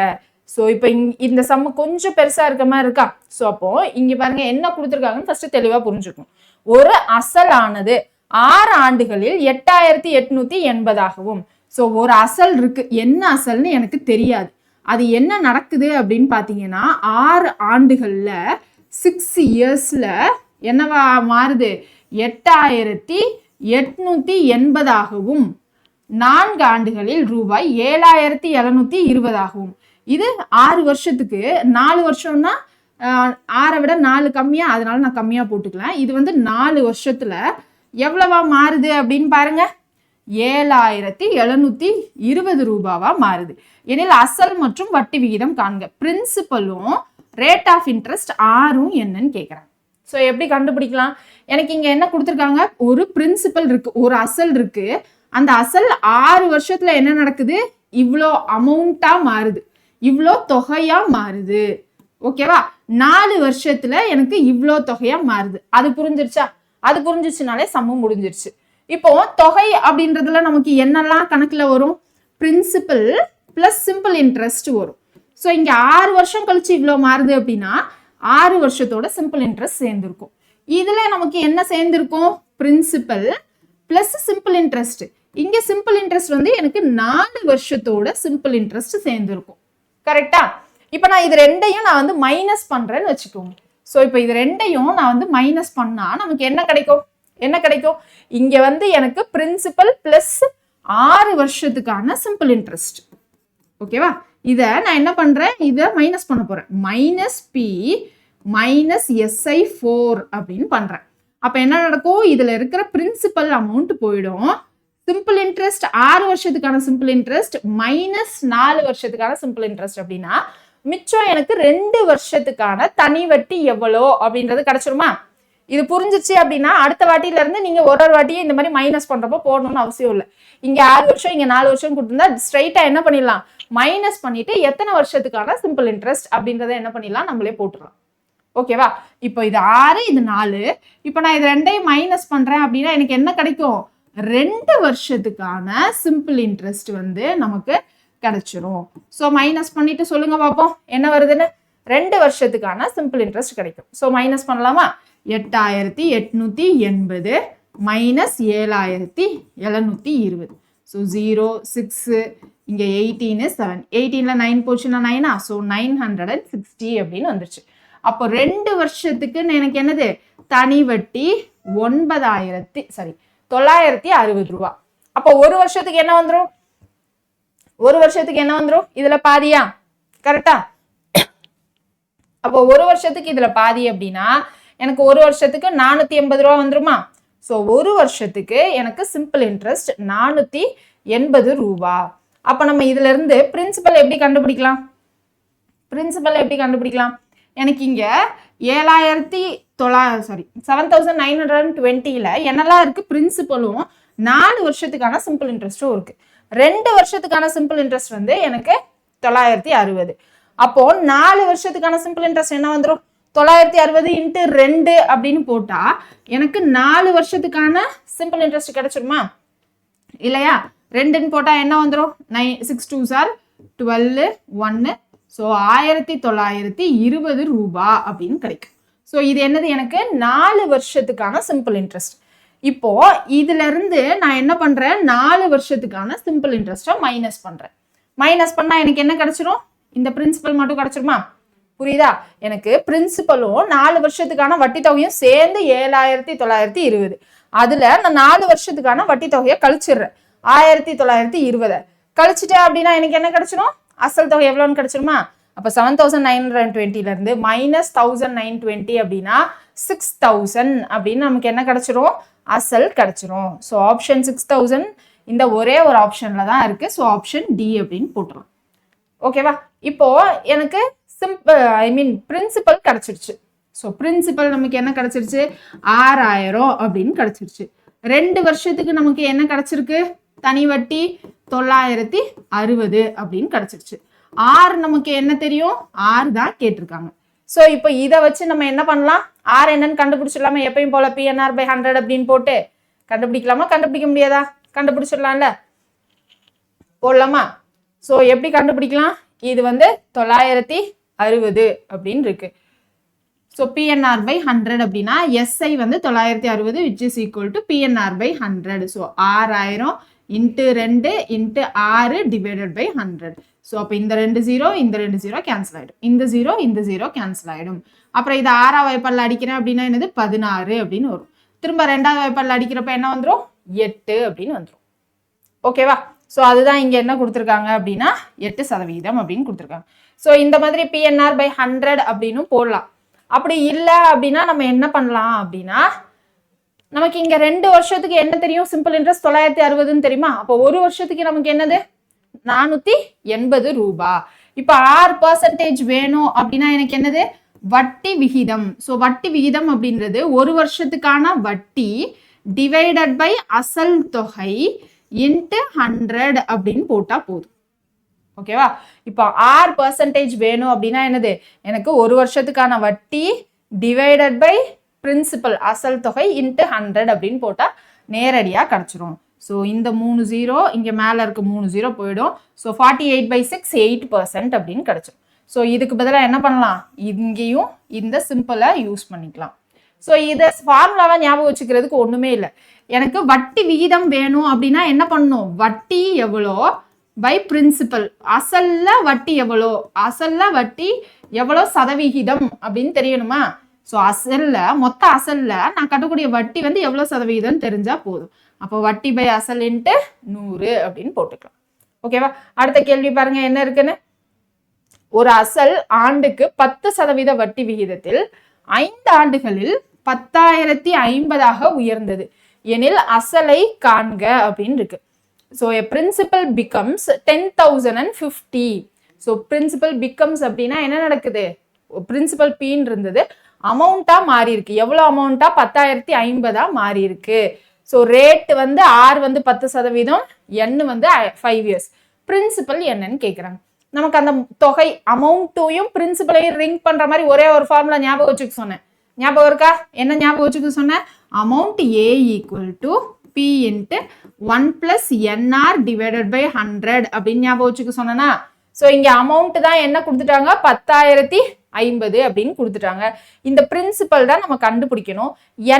ஸோ இப்போ இந்த சம்ம கொஞ்சம் பெருசா இருக்க மாதிரி இருக்கா. ஸோ அப்போ இங்க பாருங்க என்ன கொடுத்துருக்காங்கன்னு ஃபர்ஸ்ட் தெளிவா புரிஞ்சுக்கணும். ஒரு அசலானது 6 ஆண்டுகளில் 8880 ஸோ ஒரு அசல் இருக்கு, என்ன அசல்னு எனக்கு தெரியாது. அது என்ன நடக்குது அப்படின்னு பாத்தீங்கன்னா 6 ஆண்டுகள்ல 6 இயர்ஸ்ல என்னவா மாறுது 8880 4 ஆண்டுகளில் ரூபாய் 7720 இது 6 வருஷத்துக்கு 4 வருஷம்னா 6 விட 4 கம்மியா, அதனால நான் கம்மியா போட்டுக்கலாம். இது வந்து 4 வருஷத்துல எவ்வளவா மாறுது அப்படின்னு பாருங்க 7720 ரூபாவா மாறுது. எனில் அசல் மற்றும் வட்டி விகிதம் காண்க. பிரின்சிபலும் ரேட் ஆஃப் இன்ட்ரெஸ்ட் ஆரும் என்னன்னு கேட்குறாங்க. ஸோ எப்படி கண்டுபிடிக்கலாம்? எனக்கு இங்க என்ன கொடுத்துருக்காங்க, ஒரு பிரின்சிபல் இருக்கு, ஒரு அசல் இருக்கு. அந்த அசல் 6 வருஷத்துல என்ன நடக்குது, இவ்வளோ அமௌண்டா மாறுது, இவ்வளோ தொகையா மாறுது. ஓகேவா? 4 வருஷத்துல எனக்கு இவ்வளோ தொகையா மாறுது. அது புரிஞ்சிருச்சா? அது புரிஞ்சிருச்சுனாலே சம்மம் முடிஞ்சிருச்சு. இப்போ தொகை அப்படின்றதுல நமக்கு என்னெல்லாம் கணக்குல வரும், பிரின்சிபல் பிளஸ் சிம்பிள் இன்ட்ரெஸ்ட் வரும். ஸோ இங்க 6 வருஷம் கழிச்சு இவ்வளோ மாறுது அப்படின்னா 6 வருஷத்தோட சிம்பிள் இன்ட்ரெஸ்ட் சேர்ந்துருக்கும். இதுல நமக்கு என்ன சேர்ந்திருக்கும், பிரின்சிபல் பிளஸ் சிம்பிள் இன்ட்ரெஸ்ட். இங்க சிம்பிள் இன்ட்ரெஸ்ட் வந்து எனக்கு 4 வருஷத்தோட சிம்பிள் இன்ட்ரெஸ்ட் சேர்ந்திருக்கும். கரெக்டா? இப்ப நான் இது ரெண்டையும் நான் வந்து மைனஸ் பண்றேன்னு வச்சுக்கோங்க. ஸோ இப்போ இது ரெண்டையும் நான் வந்து மைனஸ் பண்ணா நமக்கு என்ன கிடைக்கும், என்ன கிடைக்கும், இங்க வந்து எனக்கு பிரின்சிபல் பிளஸ் 6 வருஷத்துக்கான சிம்பிள் இன்ட்ரெஸ்ட். ஓகேவா? இதை நான் என்ன பண்றேன், இதை மைனஸ் பண்ண போறேன். மைனஸ் பி மைனஸ் SI4 அப்படின்னு பண்றேன். அப்ப என்ன நடக்கும், இதுல இருக்கிற பிரின்சிபல் அமௌண்ட் போயிடும். சிம்பிள் இன்ட்ரெஸ்ட் 6 வருஷத்துக்கான சிம்பிள் இன்ட்ரெஸ்ட் மைனஸ் 4 வருஷத்துக்கான சிம்பிள் இன்ட்ரெஸ்ட் அப்படின்னா மிச்சம் எனக்கு 2 வருஷத்துக்கான தனி வட்டி எவ்வளோ அப்படின்றது கிடைச்சிருமா? இது புரிஞ்சிச்சு அப்படின்னா அடுத்த வாட்டியில இருந்து நீங்க ஒரு வாட்டியும் இந்த மாதிரி மைனஸ் பண்றப்போ போடணும்னு அவசியம் இல்லை. இங்க 6 வருஷம் இங்க 4 வருஷம் கொடுத்திருந்தா ஸ்ட்ரைட்டா என்ன பண்ணிடலாம், மைனஸ் பண்ணிட்டு எத்தனை வருஷத்துக்கான சிம்பிள் இன்ட்ரெஸ்ட் அப்படின்றத என்ன பண்ணிடலாம், நம்மளே போட்டுடலாம். ஓகேவா? இப்போ இது 6 இது 4. இப்போ நான் இது ரெண்டையும் மைனஸ் பண்றேன் அப்படின்னா எனக்கு என்ன கிடைக்கும், 2 வருஷத்துக்கான சிம்பிள் இன்ட்ரெஸ்ட் வந்து நமக்கு கிடைச்சிரும். ஸோ மைனஸ் பண்ணிட்டு சொல்லுங்க பார்ப்போம் என்ன வருதுன்னு. 2 வருஷத்துக்கான சிம்பிள் இன்ட்ரெஸ்ட் கிடைக்கும். ஸோ மைனஸ் பண்ணலாமா, 8880 மைனஸ் 7720. ஸோ 0 6 இங்க 18 7 18ல 9 போச்சுன்னா 9. ஸோ 960 அப்படின்னு வந்துருச்சு. அப்போ 2 வருஷத்துக்கு எனக்கு என்னது தனி வட்டி 960 ரூபா. அப்போ ஒரு வருஷத்துக்கு என்ன வந்துடும், ஒரு வருஷத்துக்கு என்ன வந்துடும், இதுல பாதியா? கரெக்டா? அப்போ ஒரு வருஷத்துக்கு இதுல பாதி அப்படின்னா எனக்கு ஒரு வருஷத்துக்கு 480 ரூபா வந்துருமா? ஸோ ஒரு வருஷத்துக்கு எனக்கு சிம்பிள் இன்ட்ரெஸ்ட் 480 ரூபா. அப்ப நம்ம இதுல இருந்து பிரின்சிபல் எப்படி கண்டுபிடிக்கலாம், பிரின்சிபல் எப்படி கண்டுபிடிக்கலாம், எனக்கு இங்க 7920ல என்னெல்லாம் இருக்கு? பிரின்சிபலும் 4 வருஷத்துக்கான சிம்பிள் இன்ட்ரெஸ்டும் இருக்கு. 2 வருஷத்துக்கான சிம்பிள் இன்ட்ரெஸ்ட் வந்து எனக்கு 960. அப்போ 4 வருஷத்துக்கான சிம்பிள் இன்ட்ரெஸ்ட் என்ன வந்துடும்? 960 × 2 அப்படின்னு போட்டா எனக்கு 4 வருஷத்துக்கான சிம்பிள் இன்ட்ரெஸ்ட் கிடைச்சிருமா இல்லையா? 2ன்னு போட்டா என்ன வந்துடும்? 6 2s are 12 1. ஸோ 1920 ரூபா அப்படின்னு கிடைக்கும். ஸோ இது என்னது? எனக்கு 4 வருஷத்துக்கான சிம்பிள் இன்ட்ரெஸ்ட். இப்போ இதுல இருந்து நான் என்ன பண்றேன்? 4 வருஷத்துக்கான சிம்பிள் இன்ட்ரெஸ்ட்டை மைனஸ் பண்றேன். மைனஸ் பண்ணா எனக்கு என்ன கிடைச்சிரும்? இந்த பிரின்சிபல் மட்டும் கிடைச்சிருமா? புரியுதா? எனக்கு பிரின்சிபலும் 4 வருஷத்துக்கான வட்டி தொகையும் சேர்ந்து 7920. அதுல நான் 4 வருஷத்துக்கான வட்டி தொகையை கழிச்சிடுறேன். 1920 கழிச்சிட்டேன் அப்படின்னா எனக்கு என்ன கிடைச்சிரும்? அசல் தொகை எவ்வளோன்னு கிடைச்சிருமா? அப்போ 7920ல இருந்து மைனஸ் 1920 அப்படின்னா 6000 அப்படின்னு நமக்கு என்ன கிடைச்சிரும்? அசல் கிடைச்சிரும். ஸோ ஆப்ஷன் 6000 இந்த ஒரே ஒரு ஆப்ஷன்ல தான் இருக்கு. ஸோ ஆப்ஷன் டி அப்படின்னு போட்டுரும். ஓகேவா? இப்போ எனக்கு பிரின்சிபல் கிடைச்சிருச்சு. ஸோ பிரின்சிபல் நமக்கு என்ன கிடைச்சிருச்சு? 6000 அப்படின்னு கிடைச்சிருச்சு. 2 வருஷத்துக்கு நமக்கு என்ன கிடைச்சிருக்கு? தனி வட்டி 960 அப்படின்னு கிடைச்சிருச்சு. ஆர் நமக்கு என்ன தெரியும்? ஆர் தான் கேட்டிருக்காங்க. ஸோ இப்போ இதை வச்சு நம்ம என்ன பண்ணலாம்? ஆர் என்னன்னு கண்டுபிடிச்சிடலாமா? எப்பயும் போல PNR/100 அப்படின்னு போட்டு கண்டுபிடிக்கலாமா? கண்டுபிடிக்க முடியாதா? கண்டுபிடிச்சிடலாம்ல, போடலாமா? ஸோ எப்படி கண்டுபிடிக்கலாம்? இது வந்து 960 அப்படின்னு இருக்கு. ஸோ PNR/100 அப்படின்னா SI வந்து 960 which is equal to PNR/100. So 6000 × 2 × 6 divided by 100. So அப்போ இந்த 2 0 இந்த 2 0 கேன்சல் ஆகிடும். இந்த 0 கேன்சல் ஆகிடும். அப்புறம் இது 6ஆம் வாய்ப்பாடில் அடிக்கிறேன் அப்படின்னா என்னது? 16 அப்படின்னு வரும். திரும்ப 2ஆவது வாய்ப்பாடில் அடிக்கிறப்ப என்ன வந்துடும்? 8 அப்படின்னு வந்துடும். ஓகேவா? ஸோ அதுதான் இங்கே என்ன கொடுத்துருக்காங்க அப்படின்னா 8% அப்படின்னு கொடுத்துருக்காங்க. ஸோ இந்த மாதிரி PNR/100 அப்படின்னு போடலாம். அப்படி இல்லை அப்படின்னா நம்ம என்ன பண்ணலாம் அப்படின்னா, நமக்கு இங்க 2 வருஷத்துக்கு என்ன தெரியும்? சிம்பிள் இன்ட்ரெஸ்ட் 960ன்னு தெரியுமா? அப்போ ஒரு வருஷத்துக்கு நமக்கு என்னது? 480 ரூபா. இப்போ 6% வேணும் அப்படின்னா எனக்கு என்னது? வட்டி விகிதம். ஸோ வட்டி விகிதம் அப்படின்றது ஒரு வருஷத்துக்கான வட்டி டிவைடட் பை அசல் தொகை × 100 அப்படின்னு போட்டா போதும். ஓகேவா? இப்போ 6% வேணும் அப்படின்னா என்னது? எனக்கு ஒரு வருஷத்துக்கான வட்டி டிவைடட் பை பிரின்சிபல் அசல் தொகை × 100 அப்படின்னு போட்டா நேரடியாக கிடைச்சிரும். ஸோ இந்த 3 0 இங்கே மேலே இருக்க 3 0 போயிடும். ஸோ 48/6 8% அப்படின்னு கிடைச்சிடும். ஸோ இதுக்கு பதிலாக என்ன பண்ணலாம்? இங்கேயும் இந்த சிம்பிளை யூஸ் பண்ணிக்கலாம். ஸோ இதை ஃபார்முலாவை ஞாபகம் வச்சுக்கிறதுக்கு ஒன்றுமே இல்லை. எனக்கு வட்டி விகிதம் வேணும் அப்படின்னா என்ன பண்ணணும்? வட்டி எவ்வளோ பை பிரின்சிபல், அசல்ல வட்டி எவ்வளோ, அசல்ல வட்டி எவ்வளோ சதவிகிதம் அப்படின்னு தெரியணுமா? ஸோ அசல்ல மொத்த அசல்ல நான் கட்டக்கூடிய வட்டி வந்து எவ்வளோ சதவிகிதம் தெரிஞ்சா போதும். அப்போ வட்டி பை அசல் × 100 அப்படின்னு போட்டுக்கலாம். ஓகேவா? அடுத்த கேள்வி பாருங்க என்ன இருக்குன்னு. ஒரு அசல் ஆண்டுக்கு 10% வட்டி விகிதத்தில் 5 ஆண்டுகளில் 10,050 உயர்ந்தது எனில் அசலை காண்க அப்படின்னு இருக்கு. So a principal becomes 10,050. So principal becomes அப்படின்னா என்ன நடக்குது? பிரின்சிபல் Pன்னு இருந்தது, அமௌண்டா மாறி இருக்கு. எவ்வளோ அமௌண்டா? 10,050 மாறி இருக்கு. ஸோ ரேட் வந்து R வந்து 10%, N வந்து 5 years. பிரின்சிபல் என்னன்னு கேட்குறாங்க. நமக்கு அந்த தொகை அமௌண்ட்டையும் பிரின்சிபலையும் ரிங் பண்ற மாதிரி ஒரே ஒரு ஃபார்முலா ஞாபகம் வச்சுக்க சொன்னேன். ஞாபகம் இருக்கா? என்ன ஞாபகம் வச்சுக்க சொன்னேன்? Amount A = P × 1 + NR divided by 100 அப்படின்னு ஞாபகம் வச்சுக்க சொன்னா. ஸோ இங்க அமௌண்ட் தான் என்ன கொடுத்துட்டாங்க? 10,050 அப்படின்னு கொடுத்துட்டாங்க. இந்த பிரின்சிபல் தான் நம்ம கண்டுபிடிக்கணும்.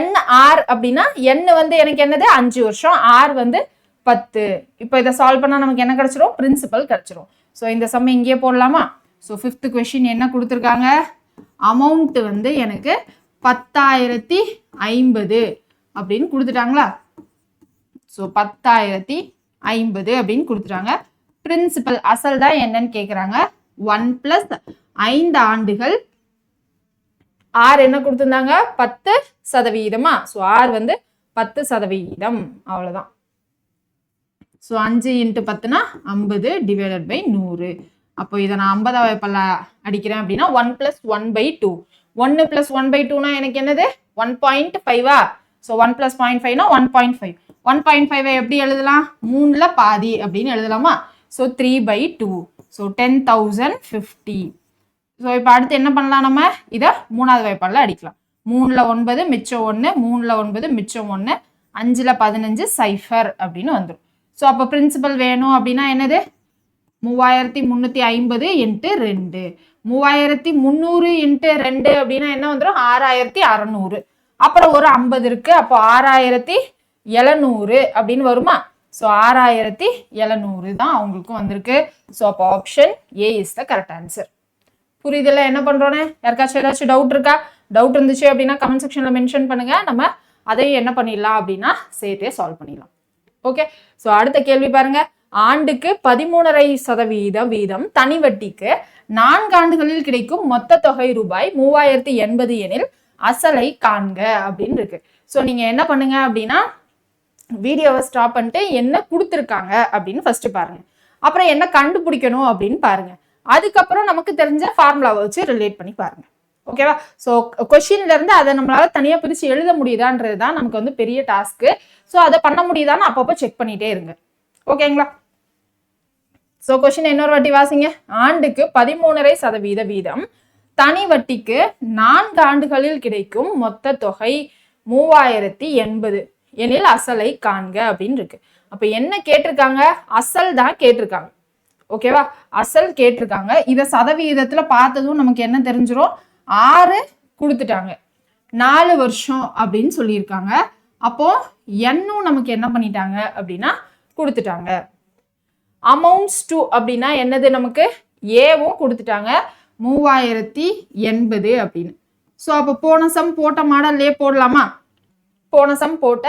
NR அப்படின்னா N வந்து எனக்கு என்னது? 5 வருஷம், R வந்து 10. இப்போ இதை சால்வ் பண்ணா நமக்கு என்ன கிடைச்சிரும்? பிரின்சிபல் கிடைச்சிரும். ஸோ இந்த சம் இங்கேயே போடலாமா? ஸோ 5th கொஸ்டின் என்ன கொடுத்துருக்காங்க? அமௌண்ட் வந்து எனக்கு 10,050 அப்படின்னு கொடுத்துட்டாங்களா? ஸோ 10,050 அப்படின்னு கொடுத்துட்டாங்க. பிரின்சிபல் அசல் தான் என்னன்னு கேட்குறாங்க. 1 + 5 ஆண்டுகள். ஆர் என்ன கொடுத்துருந்தாங்க? 10%. ஸோ ஆர் வந்து 10%. அவ்வளோதான். So 5 × 10 = 50 divided by 100. அப்போ இதை நான் 50 வாய்ப்பால் அடிக்கிறேன் அப்படின்னா 1 + 1/2. 1 + 1/2னா எனக்கு என்னது 1.5. ஸோ 1 + 0.5னா 1.5. 1.5 எப்படி எழுதலாம்? 3ல் பாதி அப்படின்னு எழுதலாமா? ஸோ 3/2. ஸோ 10,050. ஸோ இப்போ அடுத்து என்ன பண்ணலாம்? நம்ம இதை 3வது வாய்ப்பாடில் அடிக்கலாம். 3ல் 9 மிச்சம் 1, 3ல் 9 மிச்சம் 1, 5ல் 15 0 அப்படின்னு வந்துடும். ஸோ அப்போ பிரின்சிபல் வேணும் அப்படின்னா என்னது? 3350 × 2. 3300 × 2 அப்படின்னா என்ன வந்துடும்? 6600. அப்புறம் ஒரு 50 இருக்கு. அப்போ 6700 அப்படின்னு வருமா? ஸோ 6700 தான் அவங்களுக்கும் வந்திருக்கு. ஸோ அப்போ option A is the correct answer. புரியுதுல என்ன பண்றோன்னு? யாருக்காச்சும் ஏதாச்சும் டவுட் இருக்கா? டவுட் இருந்துச்சு அப்படின்னா கமெண்ட் செக்ஷன்ல மென்ஷன் பண்ணுங்க. நம்ம அதையும் என்ன பண்ணிடலாம் அப்படின்னா சேர்த்தே சால்வ் பண்ணிடலாம். ஓகே. ஸோ அடுத்த கேள்வி பாருங்க. ஆண்டுக்கு 13.5% வீதம் தனி வட்டிக்கு 4 ஆண்டுகளில் கிடைக்கும் மொத்த தொகை ரூபாய் 3080 எனில் அசலை காண்க அப்படின்னு இருக்கு. ஸோ நீங்க என்ன பண்ணுங்க அப்படின்னா வீடியோவை ஸ்டாப் பண்ணிட்டு என்ன கொடுத்துருக்காங்க அப்படின்னு ஃபர்ஸ்ட் பாருங்க. அப்புறம் என்ன கண்டுபிடிக்கணும் அப்படின்னு பாருங்க. அதுக்கப்புறம் நமக்கு தெரிஞ்ச ஃபார்முலாவை வச்சு ரிலேட் பண்ணி பாருங்க. ஓகேவா? ஸோ கொஸ்டின்ல இருந்து அதை நம்மளால தனியா பிரிச்சு எழுத முடியுதான்றது தான் நமக்கு வந்து பெரிய டாஸ்க்கு. ஸோ அதை பண்ண முடியுதான்னு அப்பப்போ செக் பண்ணிட்டே இருங்க. ஓகேங்களா? ஸோ கொஸ்டின் இன்னொரு வாட்டி வாசிங்க. ஆண்டுக்கு 13.5% வீதம் தனி வட்டிக்கு 4 ஆண்டுகளில் கிடைக்கும் மொத்த தொகை 3080 எனில் அசலை காண்க அப்படின்னு இருக்கு. அப்ப என்ன கேட்டிருக்காங்க? அசல் தான் கேட்டிருக்காங்க. ஓகேவா? அசல் கேட்டிருக்காங்க. இதை சதவீதத்துல பார்த்ததும் நமக்கு என்ன தெரிஞ்சிடும்? 6 கொடுத்துட்டாங்க, 4 வருஷம் அப்படின்னு சொல்லியிருக்காங்க. அப்போ என்னும் நமக்கு என்ன பண்ணிட்டாங்க அப்படின்னா கொடுத்துட்டாங்க. அமௌண்ட்ஸ் டு அப்படின்னா என்னது? நமக்கு ஏவும் கொடுத்துட்டாங்க 3080 அப்படின்னு. ஸோ அப்போ போன சம் போட்ட மாடல்லையே போடலாமா? போன சம் போட்ட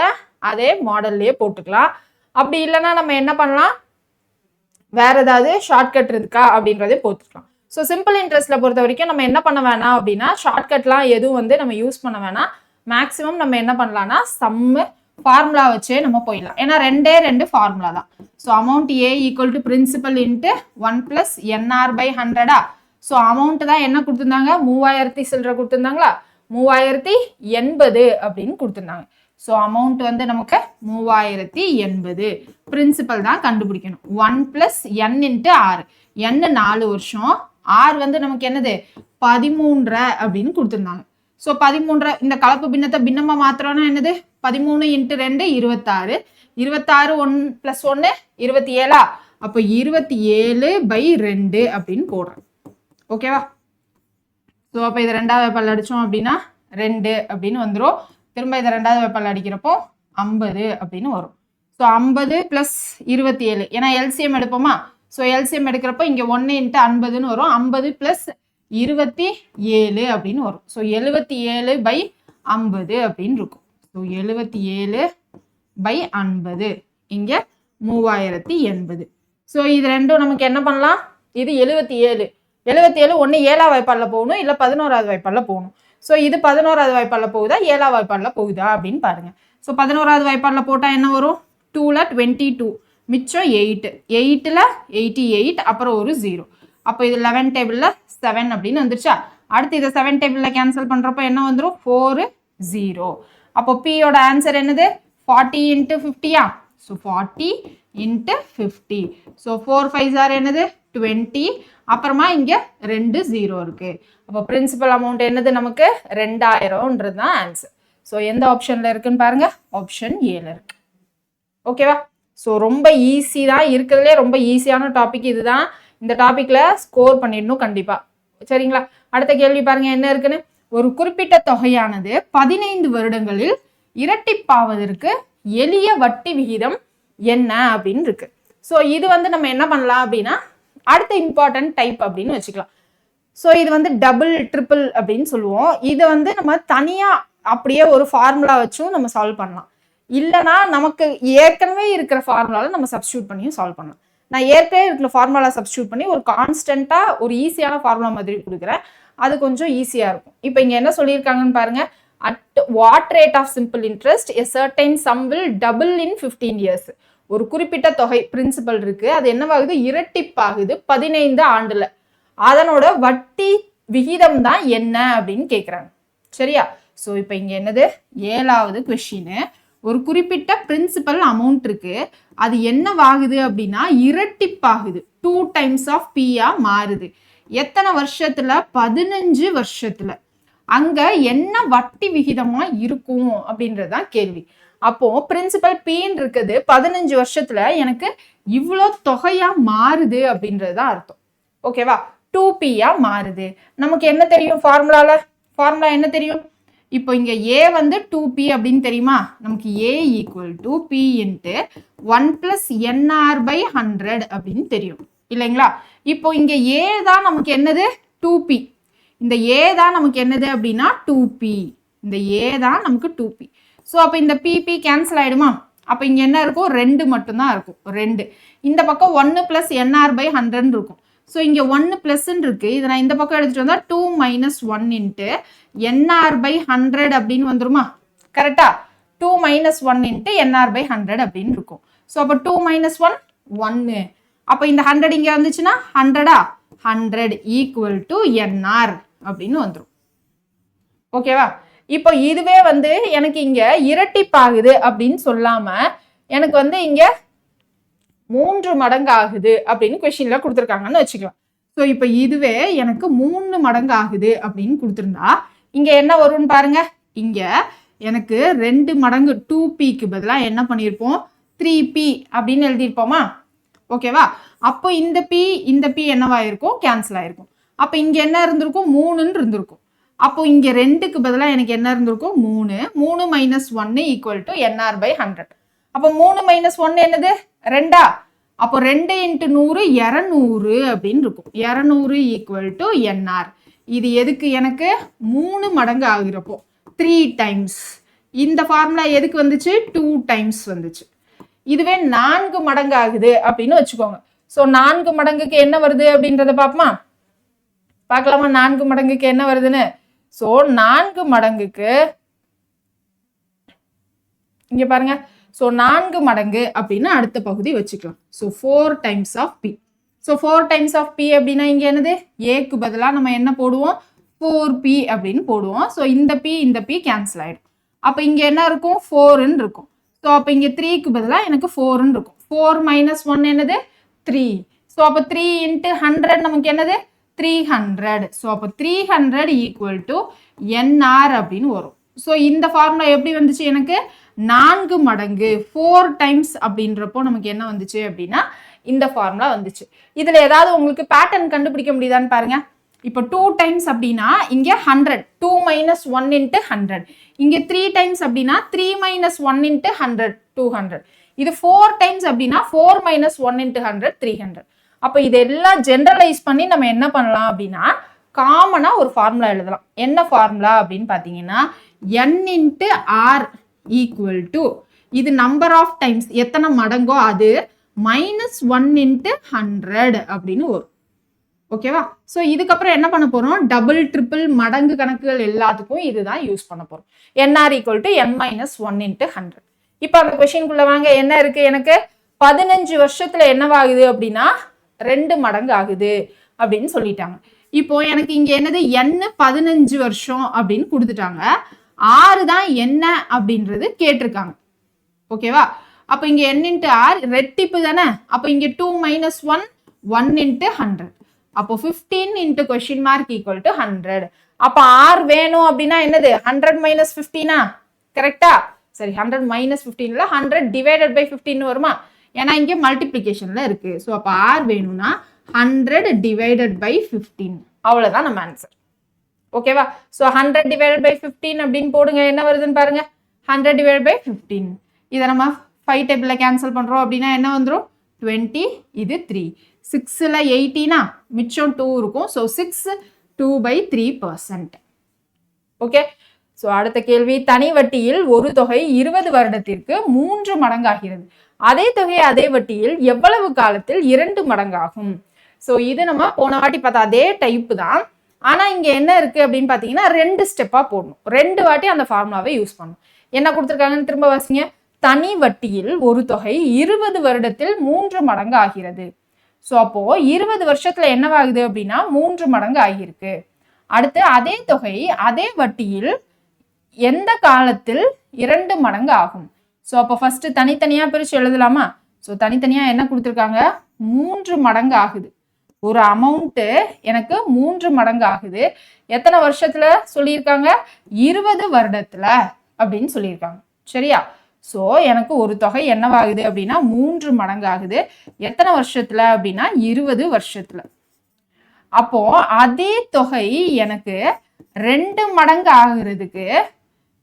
அதே மாடல்லையே போட்டுக்கலாம். அப்படி இல்லைன்னா நம்ம என்ன பண்ணலாம்? வேற ஏதாவது ஷார்ட்கட் இருக்கா அப்படின்றதே போட்டுக்கலாம். ஸோ சிம்பிள் இன்ட்ரெஸ்ட்ல பொறுத்த வரைக்கும் நம்ம என்ன பண்ண வேணாம் அப்படின்னா ஷார்ட்கட்லாம் எதுவும் வந்து நம்ம யூஸ் பண்ண வேணாம். மேக்ஸிமம் நம்ம என்ன பண்ணலாம்னா சம்மு ஃபார்முலா வச்சே நம்ம போயிடலாம். ஏன்னா 2 ஃபார்முலா தான். So amount A equal to principal into 1 + NR/100. So amount தான் என்ன கொடுத்துருந்தாங்க? 3000 சில்லற கொடுத்துருந்தாங்களா? 3080 அப்படின்னு கொடுத்துருந்தாங்க. ஸோ அமௌண்ட் வந்து நமக்கு 3080. பிரின்சிபல் தான் கண்டுபிடிக்கணும். 1 + N × R. N 4 வருஷம், R வந்து நமக்கு என்னது? 13 அப்படின்னு கொடுத்துருந்தாங்க. ஸோ 13 இந்த கலப்பு பின்னத்தை பின்னமா மாத்திரம்னா என்னது? 13 × 2 26. 26 1 + 1 27. அப்போ 27/2 அப்படின்னு போடுறேன். ஓகேவா? ஸோ அப்போ இதை 2வது வாய்ப்பால் அடித்தோம் அப்படின்னா 2 அப்படின்னு வந்துடும். திரும்ப இதை 2வது வாய்ப்பால் அடிக்கிறப்போ 50 அப்படின்னு வரும். ஸோ 50 + 27, ஏன்னா எல்சிஎம் எடுப்போமா? ஸோ எல்சிஎம் எடுக்கிறப்போ இங்கே 1 × 50ன்னு வரும். 50 + 27 அப்படின்னு வரும். ஸோ 77/50 அப்படின்னு இருக்கும். ஸோ 77/50 இங்கே 3080. ஸோ இது ரெண்டும் நமக்கு என்ன பண்ணலாம்? இது 77 ஒன்று 7வது வாய்ப்பாடில் போகணும், இல்லை 11வது வாய்ப்பாடில் போகணும். ஸோ இது 11வது வாய்ப்பாடில் போகுதா 7வது வாய்ப்பாடில் போகுதா அப்படின்னு பாருங்க. ஸோ 11வது வாய்ப்பாடில் போட்டால் என்ன வரும்? 2ல் 22 மிச்சம் 8, 8ல் 88 அப்புறம் ஒரு 0. அப்போ இது 11 டேபிளில் 7 அப்படின்னு வந்துருச்சா? அடுத்து இதை 7 டேபிளில் கேன்சல் பண்ணுறப்போ என்ன வந்துடும்? 4 0. அப்போ பியோட ஆன்சர் என்னது? 40 × 50. ஸோ 40 × 50. ஸோ 4 5 ஆர் என்னது? 20. அப்புறமா இங்கே 2 0 இருக்கு. அப்போ பிரின்சிபல் அமௌண்ட் என்னது? நமக்கு 2000ன்றது தான் ஆன்சர். ஸோ எந்த ஆப்ஷன்ல இருக்குன்னு பாருங்க. ஆப்ஷன் ஏல இருக்கு. ஓகேவா? ஸோ ரொம்ப ஈஸி தான், இருக்கிறதுலே ரொம்ப ஈஸியான டாபிக் இதுதான். இந்த டாபிக்ல ஸ்கோர் பண்ணிடணும் கண்டிப்பா. சரிங்களா? அடுத்த கேள்வி பாருங்க என்ன இருக்குன்னு. ஒரு குறிப்பிட்ட தொகையானது 15 வருடங்களில் இரட்டிப்பாவதற்கு எளிய வட்டி விகிதம் என்ன அப்படின்னு இருக்கு. ஸோ இது வந்து நம்ம என்ன பண்ணலாம் அப்படின்னா அடுத்த இம்பார்ட்டன்ட் டைப் அப்படின்னு வச்சுக்கலாம். ஸோ இது வந்து டபுள் ட்ரிபிள் அப்படின்னு சொல்லுவோம். இதை வந்து நம்ம தனியா அப்படியே ஒரு ஃபார்முலா வச்சும் நம்ம சால்வ் பண்ணலாம். இல்லைனா நமக்கு ஏற்கனவே இருக்கிற ஃபார்முலாவில் நம்ம சப்ஸ்டியூட் பண்ணியும் சால்வ் பண்ணலாம். நான் ஏற்கனவே இருக்கிற ஃபார்முலா சப்ஸ்டியூட் பண்ணி ஒரு கான்ஸ்டன்ட்டாக ஒரு ஈஸியான ஃபார்முலா மாதிரி கொடுக்குறேன். அது கொஞ்சம் ஈஸியாக இருக்கும். இப்போ இங்கே என்ன சொல்லியிருக்காங்கன்னு பாருங்க. At what rate of simple interest a certain sum will double in 15 years? ஒரு குறிப்பிட்ட தொகை பிரின்சிபல் இருக்கு, அது என்னவாகுது, இரட்டிப்பாகுது 15 ஆண்டுல. அதனோட வட்டி விகிதம் தான் என்ன அப்படின்னு கேட்குறாங்க. சரியா? ஸோ இப்போ இங்க என்னது, 7வது கொஸ்டின். ஒரு குறிப்பிட்ட பிரின்சிபல் அமௌண்ட் இருக்கு, அது என்னவாகுது அப்படின்னா இரட்டிப்பாகுது, 2 டைம்ஸ் ஆஃப் பியா மாறுது. எத்தனை வருஷத்துல, 15 வருஷத்துல. அங்க என்ன வட்டி விகிதமா இருக்கும் அப்படின்றதுதான் கேள்வி. அப்போ பிரின்சிபல் பின்னு இருக்குது, 15 வருஷத்துல எனக்கு இவ்வளோ தொகையா மாறுது அப்படின்றதுதான் அர்த்தம். ஓகேவா? 2Pயா மாறுது. நமக்கு என்ன தெரியும் ஃபார்முலா என்ன தெரியும்? இப்போ இங்க A வந்து 2P அப்படின்னு தெரியுமா? நமக்கு A equal to P into 1 + NR/100 அப்படின்னு தெரியும் இல்லைங்களா? இப்போ இங்க A தான் நமக்கு என்னது, 2P. இந்த A தான் நமக்கு என்னது அப்படின்னா 2P. இந்த A தான் நமக்கு 2P. ஸோ அப்போ இந்த PP கேன்சல் ஆயிடுமா? அப்போ இங்க என்ன இருக்கும், 2 மட்டும்தான் இருக்கும், 2. இந்த பக்கம் 1 + NR/100 இருக்கும். ஸோ இங்கே 1 ப்ளஸ்ன்னு இருக்கு, இதை நான் இந்த பக்கம் எடுத்துட்டு வந்தா 2 - 1 இன்ட்டு NR/100 அப்படின்னு வந்துருமா? கரெக்டா? 2 - 1 இன்ட்டு NR/100 அப்படின்னு இருக்கும். ஸோ அப்போ 2 - 1 1. அப்போ இந்த 100 இங்கே வந்துச்சுன்னா 100ஆ, 100 ஈக்குவல் டு NR அப்படின்னு வந்துடும். ஓகேவா? இப்போ இதுவே வந்து எனக்கு இங்க இரட்டிப்பாகுது அப்படின்னு சொல்லாம எனக்கு வந்து இங்க 3 மடங்கு ஆகுது அப்படின்னு கொஸ்டின்ல கொடுத்துருக்காங்கன்னு வச்சுக்கலாம். ஸோ இப்போ இதுவே எனக்கு 3 மடங்கு ஆகுது அப்படின்னு கொடுத்துருந்தா இங்க என்ன வரும்னு பாருங்க. இங்க எனக்கு 2 மடங்கு 2Pக்கு பதிலாக என்ன பண்ணியிருப்போம், 3P அப்படின்னு எழுதியிருப்போமா? ஓகேவா? அப்போ இந்த P என்னவாயிருக்கும், கேன்சல் ஆயிருக்கும். அப்போ இங்க என்ன இருந்திருக்கும், 3ன்னு இருந்திருக்கும். அப்போ இங்க 2க்கு பதிலாக எனக்கு என்ன இருந்திருக்கும், 3. 3 - 1 ஈக்குவல் டு NR/100. அப்போ 3 - 1 என்னது, 2ஆ? அப்போ 2 × 100 200 அப்படின்னு இருக்கும். 200 ஈக்குவல் டு NR. இது எதுக்கு, எனக்கு 3 மடங்கு ஆகிறப்போ 3 டைம்ஸ். இந்த ஃபார்முலா எதுக்கு வந்துச்சு, 2 டைம்ஸ் வந்துச்சு. இதுவே 4 மடங்கு ஆகுது அப்படின்னு வச்சுக்கோங்க. ஸோ 4 மடங்குக்கு என்ன வருது அப்படின்றத பார்க்கலாமா? 4 மடங்குக்கு என்ன வருதுன்னு. ஸோ 4 மடங்குக்கு இங்க பாருங்க. ஸோ 4 மடங்கு அப்படின்னு அடுத்த பகுதி வச்சுக்கலாம். So 4 times of P. So 4 times of P அப்படின்னா இங்க என்னது, ஏக்கு பதிலாக நம்ம என்ன போடுவோம், 4P அப்படின்னு போடுவோம். ஸோ இந்த P கேன்சல் ஆயிடும். அப்போ இங்க என்ன இருக்கும், 4ன்னு இருக்கும். ஸோ அப்போ இங்க 3க்கு பதிலாக எனக்கு 4ன்னு இருக்கும். 4 - 1 என்னது, 3. ஸோ அப்போ 3 × 100 நமக்கு என்னது, 300. ஸோ அப்போ 300 ஈக்குவல் டு NR அப்படின்னு வரும். ஸோ இந்த ஃபார்முலா எப்படி வந்துச்சு, எனக்கு 4 மடங்கு 4 டைம்ஸ் அப்படின்றப்போ நமக்கு என்ன வந்துச்சு அப்படின்னா இந்த ஃபார்முலா வந்துச்சு. இதுல ஏதாவது உங்களுக்கு பேட்டர்ன் கண்டுபிடிக்க முடியுதான்னு பாருங்க. இப்போ 2 டைம்ஸ் அப்படின்னா இங்க 100, 2 - 1 × 100. இங்க 3 டைம்ஸ் அப்படின்னா 3 - 1 × 100 200. இது 4 டைம்ஸ் அப்படின்னா 4 - 1 × 100 300. அப்போ இதெல்லாம் ஜென்ரலைஸ் பண்ணி நம்ம என்ன பண்ணலாம் அப்படின்னா காமனா ஒரு ஃபார்முலா எழுதலாம். என்ன ஃபார்முலா அப்படின்னு பார்த்தீங்கன்னா N × R ஈக்குவல் டு, இது நம்பர் ஆஃப் டைம்ஸ் எத்தனை மடங்கோ அது, -1 × 100 அப்படின்னு வரும். ஓகேவா? ஸோ இதுக்கப்புறம் என்ன பண்ண போறோம், டபுள் ட்ரிபிள் மடங்கு கணக்குகள் எல்லாத்துக்கும் இதுதான் யூஸ் பண்ண போறோம். NR equal to N - 1 × 100. இப்போ அந்த கொஸ்டின்குள்ள வாங்க. என்ன இருக்கு, எனக்கு 15 வருஷத்துல என்னவாகுது அப்படின்னா 2 மடங்கு ஆகுது அப்படின்னு சொல்லிட்டாங்க. இப்போ எனக்கு இங்க என்னது, N 15 வருஷம் அப்படின்னு கொடுத்துட்டாங்க. 6 தான் என்ன அப்படின்றது கேட்டிருக்காங்க. ஓகேவா? அப்போ இங்க N × R ரெட்டிப்பு தானே. அப்போ இங்க 2 - 1 1 × 100. அப்போ 15 × கொஸ்டின் மார்க் ஈக்குவல் டு 100. அப்போ R வேணும் அப்படின்னா என்னது, 100 - 15ஆ? கரெக்டா? சரி, 100 - 15 100 டிவைடட் பை 15 வருமா? ஏன்னா இங்க மல்டிப்ளிகேஷன்ல இருக்கு. ஸோ அப்போ R வேணும்னா 100 டிவைடட் பை 15. அவ்வளவுதான் நம்ம ஆன்சர். ஓகேவா? ஸோ 100 டிவைடட் பை 15 அப்படின்னு போடுங்க. என்ன வருதுன்னு பாருங்க, 100 டிவைடட் பை 15. இதை நம்ம 5 டேபிள்ல கேன்சல் பண்றோம் அப்படின்னா என்ன வந்துடும், 20. இது 3. 6ல் 18 மிச்சம் 2 இருக்கும். ஸோ 6 2/3%. ஓகே. ஸோ அடுத்த கேள்வி, தனி வட்டியில் ஒரு தொகை 20 வருடத்திற்கு 3 மடங்காகிறது. அதே தொகை அதே வட்டியில் எவ்வளவு காலத்தில் 2 மடங்காகும்? ஸோ இது நம்ம போன வாட்டி பார்த்தா அதே டைப்பு தான். ஆனா இங்க என்ன இருக்கு அப்படின்னு பாத்தீங்கன்னா 2 ஸ்டெப்பா போடணும். 2 வாட்டி அந்த ஃபார்முலாவை யூஸ் பண்ணணும். என்ன கொடுத்துருக்காங்கன்னு திரும்ப வாசிங்க. தனி வட்டியில் ஒரு தொகை 20 வருடத்தில் 3 மடங்கு ஆகிறது. ஸோ அப்போ 20 வருஷத்துல என்னவாகுது அப்படின்னா 3 மடங்கு ஆகியிருக்கு. அடுத்து அதே தொகை அதே வட்டியில் எந்த காலத்தில் 2 மடங்கு ஆகும்? ஸோ அப்போ ஃபர்ஸ்ட் தனித்தனியா பிரிச்சு எழுதலாமா? ஸோ தனித்தனியா என்ன கொடுத்துருக்காங்க? 3 மடங்கு ஆகுது. ஒரு அமௌண்ட்டு எனக்கு 3 மடங்கு ஆகுது. எத்தனை வருஷத்துல சொல்லியிருக்காங்க? 20 வருடத்துல அப்படின்னு சொல்லியிருக்காங்க. சரியா? ஸோ எனக்கு ஒரு தொகை என்னவாகுது அப்படின்னா 3 மடங்கு ஆகுது. எத்தனை வருஷத்துல அப்படின்னா 20 வருஷத்துல. அப்போ அதே தொகை எனக்கு 2 மடங்கு ஆகுறதுக்கு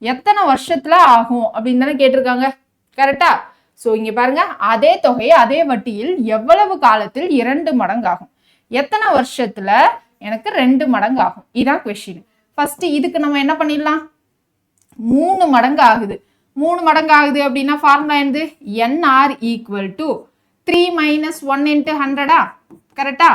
எத்தனை வருஷத்துல ஆகும் அப்படின்னு தானே கேட்டிருக்காங்க. கரெக்டா? ஸோ இங்க பாருங்க, அதே தொகை அதே வட்டியில் எவ்வளவு காலத்தில் 2 மடங்கு ஆகும்? எத்தனை வருஷத்துல எனக்கு 2 மடங்கு ஆகும்? இதான் கொஸ்டின். ஃபர்ஸ்ட் இதுக்கு நம்ம என்ன பண்ணிடலாம்? 3 மடங்கு ஆகுது. 3 மடங்கு ஆகுது அப்படின்னா ஃபார்முலா என்னது? NR equal to 3 minus 1 into 100. கரெக்டா?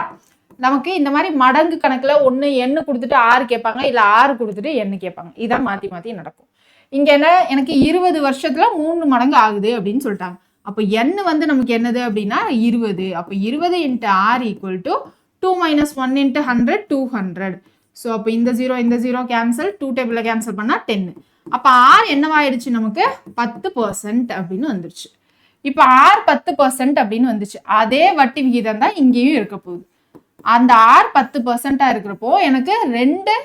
நமக்கு இந்த மாதிரி மடங்கு கணக்குல ஒன்று எண்ணு கொடுத்துட்டு ஆறு கேட்பாங்க, இல்லை 6 கொடுத்துட்டு எண்ணு கேட்பாங்க. இதான் மாற்றி மாற்றி நடக்கும். இங்க என்ன, எனக்கு 20 வருஷத்துல 3 மடங்கு ஆகுது அப்படின்னு சொல்லிட்டாங்க. அப்போ எண்ணு வந்து நமக்கு என்னது அப்படின்னா 20. அப்போ 20 into R equal to 2 minus 1 into 100 200. So அப்போ இந்த 0 கேன்சல், 2 டேபிளில் கேன்சல் பண்ணால் 10. அப்போ ஆர் என்னவாயிடுச்சு? நமக்கு 10% அப்படின்னு வந்துருச்சு. இப்போ ஆர் 10% அப்படின்னு வந்துச்சு. அதே வட்டி விகிதம் தான் இங்கேயும் இருக்க போகுது. அந்த ஆர் 10% இருக்கிறப்போ எனக்கு 2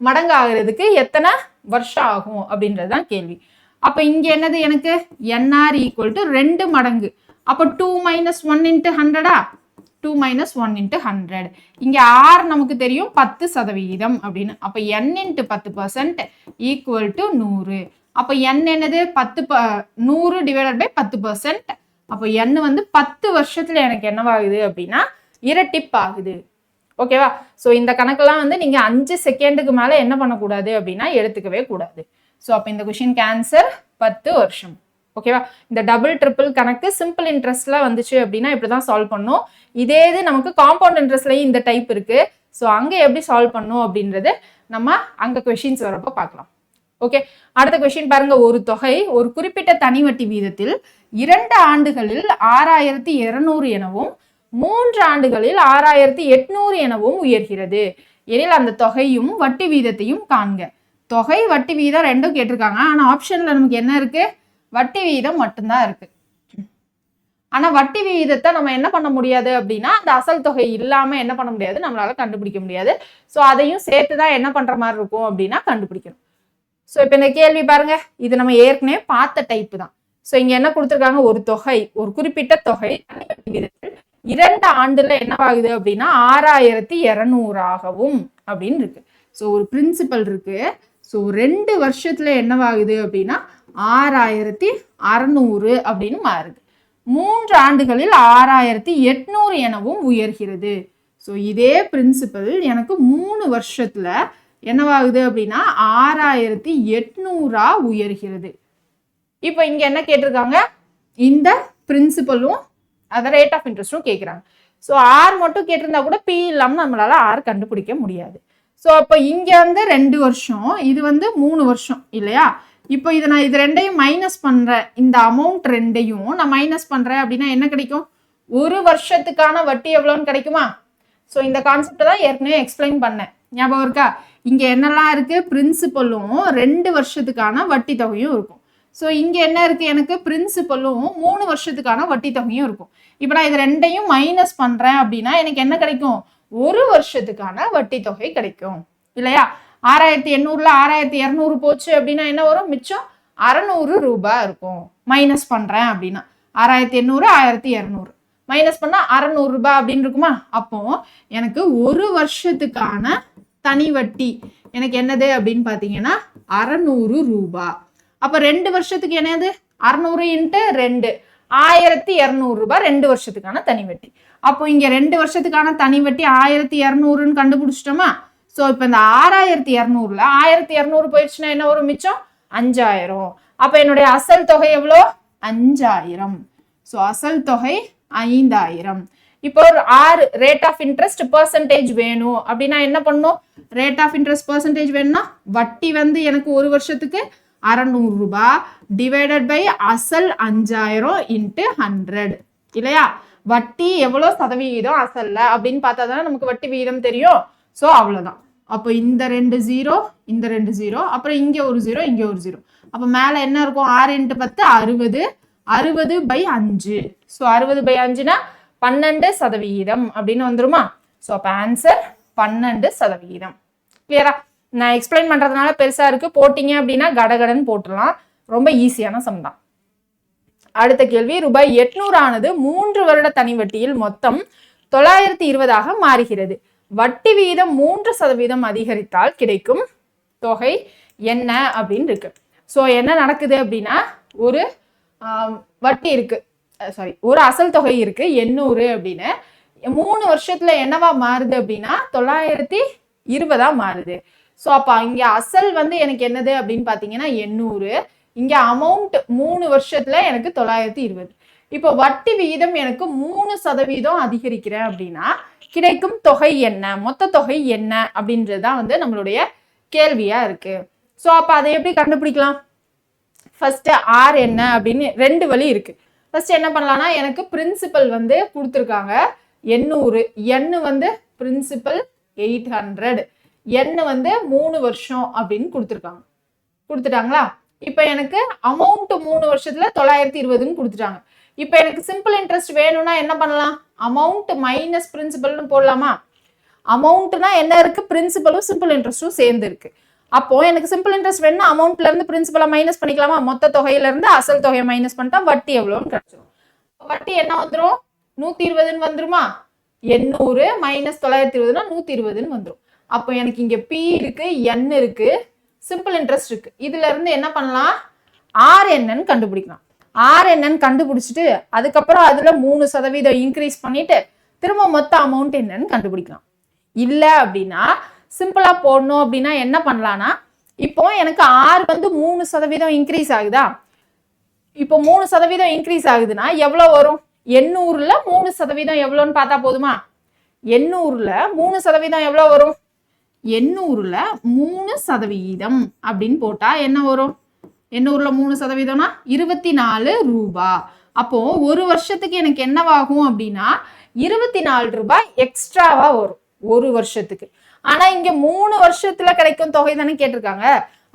மடங்கு ஆகுறதுக்கு எத்தனை வருஷம் ஆகும் அப்படின்றது தான் கேள்வி. அப்போ இங்கே என்னது? எனக்கு NR ஈக்குவல் டு 2 மடங்கு. அப்போ 2 மைனஸ் 1 இன்ட்டு 100. 2 minus 1 into 100. இங்கே ஆர் நமக்கு தெரியும் 10% அப்படின்னு. அப்போ n இன்ட்டு 10% ஈக்குவல் டு 100. அப்போ n என்னது? 100 டிவைடட் பை 10%. அப்போ n வந்து 10 வருஷத்துல எனக்கு என்னவாகுது அப்படின்னா இரட்டிப்பு ஆகுது. ஓகேவா? ஸோ இந்த கணக்கெல்லாம் வந்து நீங்கள் 5 செகண்டுக்கு மேலே என்ன பண்ணக்கூடாது அப்படின்னா எடுத்துக்கவே கூடாது. ஸோ அப்போ இந்த கொஷினுக்கு ஆன்சர் 10 வருஷம். ஓகேவா? இந்த டபுள் ட்ரிபிள் கணக்கு சிம்பிள் இன்ட்ரெஸ்ட்ல வந்துச்சு அப்படின்னா இப்படி தான் சால்வ் பண்ணும். இதே இது நமக்கு காம்பவுண்ட் இன்ட்ரெஸ்ட்லையும் இந்த டைப் இருக்கு. ஸோ அங்கே எப்படி சால்வ் பண்ணும் அப்படின்றது நம்ம அங்கே கொஷின்ஸ் வரப்போ பார்க்கலாம். ஓகே, அடுத்த கொஸ்டின் பாருங்க. ஒரு தொகை ஒரு குறிப்பிட்ட தனி வட்டி வீதத்தில் 2 ஆண்டுகளில் 6200 எனவும் 3 ஆண்டுகளில் 6800 எனவும் உயர்கிறது எனில் அந்த தொகையும் வட்டி வீதத்தையும் காண்க. தொகை வட்டி வீதம் ரெண்டும் கேட்டிருக்காங்க. ஆனா ஆப்ஷன்ல நமக்கு என்ன இருக்கு? வட்டி வீதம் மட்டும்தான் இருக்கு. ஆனா வட்டி விகிதத்தை நம்ம என்ன பண்ண முடியாது அப்படின்னா அந்த அசல் தொகை இல்லாம என்ன பண்ண முடியாது, நம்மளால கண்டுபிடிக்க முடியாது. ஸோ அதையும் சேர்த்துதான் என்ன பண்ற மாதிரி இருக்கும் அப்படின்னா கண்டுபிடிக்கணும். ஸோ இப்போ இந்த கேள்வி பாருங்க, இது நம்ம ஏற்கனவே பார்த்த டைப்பு தான். ஸோ இங்க என்ன கொடுத்துருக்காங்க? ஒரு தொகை, ஒரு குறிப்பிட்ட தொகை 2 ஆண்டுல என்னவாகுது அப்படின்னா 6200 ஆகவும் அப்படின்னு இருக்கு. ஸோ ஒரு பிரின்சிபல் இருக்கு. ஸோ 2 வருஷத்துல என்னவாகுது அப்படின்னா 6600 அப்படின்னு மாறுது. 3 ஆண்டுகளில் 6800 எனவும் உயர்கிறது. ஸோ இதே பிரின்சிபல் எனக்கு 3 வருஷத்துல என்னவாகுது அப்படின்னா 6800 உயர்கிறது. இப்போ இங்க என்ன கேட்டிருக்காங்க? இந்த பிரின்சிபலும் அதை ரேட் ஆஃப் இன்ட்ரெஸ்டும் கேட்குறாங்க. ஸோ ஆர் மட்டும் கேட்டிருந்தா கூட பி இல்லாமல் நம்மளால ஆர் கண்டுபிடிக்க முடியாது. ஸோ அப்போ இங்கே வந்து 2 வருஷம், இது வந்து 3 வருஷம் இல்லையா? இப்போ இதை நான் இது ரெண்டையும் மைனஸ் பண்ணுறேன். இந்த அமௌண்ட் ரெண்டையும் நான் மைனஸ் பண்ணுறேன் அப்படின்னா என்ன கிடைக்கும்? ஒரு வருஷத்துக்கான வட்டி எவ்வளோன்னு கிடைக்குமா? ஸோ இந்த கான்செப்டை தான் ஏற்கனவே எக்ஸ்பிளைன் பண்ணேன், ஞாபகம் இருக்கா? இங்கே என்னெல்லாம் இருக்குது? பிரின்சிபலும் 2 வருஷத்துக்கான வட்டி தொகையும் இருக்கும். ஸோ இங்கே என்ன இருக்குது? எனக்கு பிரின்சிபலும் 3 வருஷத்துக்கான வட்டி தொகையும் இருக்கும். இப்போ நான் இது ரெண்டையும் மைனஸ் பண்ணுறேன் அப்படின்னா எனக்கு என்ன கிடைக்கும்? ஒரு வருஷத்துக்கான வட்டி தொகை கிடைக்கும் இல்லையா? 6800ல் 6200 போச்சு அப்படின்னா என்ன வரும்? மிச்சம் 600 ரூபாய் இருக்கும். மைனஸ் பண்ணுறேன் அப்படின்னா 6800 1200 மைனஸ் பண்ணால் 600 ரூபாய் அப்படின்னு இருக்குமா? அப்போ எனக்கு ஒரு வருஷத்துக்கான தனி வட்டி எனக்கு என்னது அப்படின்னு பார்த்தீங்கன்னா 600 ரூபாய். அப்போ 2 வருஷத்துக்கு என்னது? 600 இன்ட்டு 2 1200 ரூபாய் 2 வருஷத்துக்கான தனி வட்டி. அப்போ இங்கே 2 வருஷத்துக்கான தனி வட்டி 1200ன்னு கண்டுபிடிச்சிட்டோமா? ஸோ இப்போ இந்த 6200ல் 1200 போயிடுச்சுன்னா என்ன வரும்? மிச்சம் 5000. அப்போ என்னுடைய அசல் தொகை எவ்வளோ? 5000. ஸோ அசல் தொகை 5000. இப்போ ஒரு ரேட் ஆஃப் இன்ட்ரெஸ்ட் பெர்சன்டேஜ் வேணும் அப்படின்னா என்ன பண்ணும்? ரேட் ஆஃப் இன்ட்ரெஸ்ட் பெர்சன்டேஜ் வேணும்னா வட்டி வந்து எனக்கு ஒரு வருஷத்துக்கு 600 ரூபாய் டிவைடட் பை அசல் 5000 இன்ட்டு 100 இல்லையா? வட்டி எவ்வளோ சதவிகிதம் அசல்ல அப்படின்னு பார்த்தா தானே நமக்கு வட்டி விகிதம் தெரியும். ஸோ அவ்வளோதான். அப்போ இந்த 2 0 இந்த 2 0 அப்புறம் இங்கே ஒரு 0 இங்கே ஒரு 0. அப்போ மேலே என்ன இருக்கும்? 6 × 10 60 60/5. ஸோ 60/5னா 12% அப்படின்னு வந்துருமா? ஸோ அப்போ ஆன்சர் 12%. கிளியரா? நான் எக்ஸ்பிளைன் பண்றதுனால பெருசா இருக்கு, போட்டீங்க அப்படின்னா கடகடன் போட்டுடலாம். ரொம்ப ஈஸியான சம் தான். அடுத்த கேள்வி, ரூபாய் 800 ஆனது 3 வருட தனி வட்டியில் மொத்தம் 920 மாறுகிறது. வட்டி விகிதம் 3% அதிகரித்தால் கிடைக்கும் தொகை என்ன அப்படின்னு இருக்கு. ஸோ என்ன நடக்குது அப்படின்னா, ஒரு வட்டி இருக்கு, சாரி ஒரு அசல் தொகை இருக்கு 800 அப்படின்னு. 3 வருஷத்துல என்னவா மாறுது அப்படின்னா 920 மாறுது. ஸோ அப்போ இங்க அசல் வந்து எனக்கு என்னது அப்படின்னு பார்த்தீங்கன்னா 800. இங்க அமௌண்ட் 3 வருஷத்துல எனக்கு 920. இப்போ வட்டி விகிதம் எனக்கு 3% அதிகரிக்கிறேன் அப்படின்னா கிடைக்கும் தொகை என்ன, மொத்த தொகை என்ன அப்படின்றதுதான் வந்து நம்மளுடைய கேள்வியா இருக்கு. ஸோ அப்போ அதை எப்படி கண்டுபிடிக்கலாம்? ஃபர்ஸ்ட் ஆர் என்ன அப்படின்னு 2 வழி இருக்கு. ஃபர்ஸ்ட் என்ன பண்ணலாம்னா, எனக்கு பிரின்சிபல் வந்து கொடுத்துருக்காங்க 800, எண் வந்து பிரின்சிபல் 800, எண் வந்து 3 வருஷம் அப்படின்னு கொடுத்துட்டாங்களா? இப்போ எனக்கு அமௌண்ட் 3 வருஷத்துல 920ன்னு கொடுத்துட்டாங்க. இப்போ எனக்கு சிம்பிள் இன்ட்ரெஸ்ட் வேணும்னா என்ன பண்ணலாம்? அமௌண்ட் மைனஸ் பிரின்சிபல்னு போடலாமா? அமௌண்ட்னா என்ன இருக்கு? பிரின்சிபலும் சிம்பிள் இன்ட்ரெஸ்டும் சேர்ந்து இருக்கு. அப்போ எனக்கு சிம்பிள் இன்ட்ரெஸ்ட் வேணும்னா அமௌண்ட்ல இருந்து பிரின்சிபலை மைனஸ் பண்ணிக்கலாமா? மொத்த தொகையில இருந்து அசல் தொகையை மைனஸ் பண்ணிட்டா வட்டி எவ்வளோன்னு கிடைச்சிடும். வட்டி என்ன வந்துடும்? 120ன்னு வந்துருமா? 800 மைனஸ் 920னா 120ன்னு வந்துடும். அப்போ எனக்கு இங்க பி இருக்கு, என் இருக்கு, சிம்பிள் இன்ட்ரெஸ்ட் இருக்கு. இதுல இருந்து என்ன பண்ணலாம்? ஆர் என்னன்னு கண்டுபிடிக்கலாம். ஆர் என்னன்னு கண்டுபிடிச்சிட்டு அதுக்கப்புறம் அதுல 3% இன்க்ரீஸ் பண்ணிட்டு திரும்ப மொத்த அமௌண்ட் என்னன்னு கண்டுபிடிக்கலாம். இல்ல அப்படின்னா சிம்பிளா போடணும் அப்படின்னா என்ன பண்ணலாம்னா, இப்போ எனக்கு ஆர் வந்து 3% இன்க்ரீஸ் ஆகுதா? இப்போ 3% இன்க்ரீஸ் ஆகுதுன்னா எவ்வளவு வரும்? 800ல 3% எவ்வளோன்னு பார்த்தா போதுமா? 800ல 3% எவ்வளவு வரும்? 800ல 3% அப்படின்னு போட்டா என்ன வரும்? 800ல 3%னா 24 ரூபாய். அப்போ ஒரு வருஷத்துக்கு எனக்கு என்னவாகும் அப்படின்னா 24 ரூபாய் எக்ஸ்ட்ராவா வரும் ஒரு வருஷத்துக்கு. ஆனா இங்க 3 வருஷத்துல கிடைக்கும் தொகை தானே கேட்டிருக்காங்க.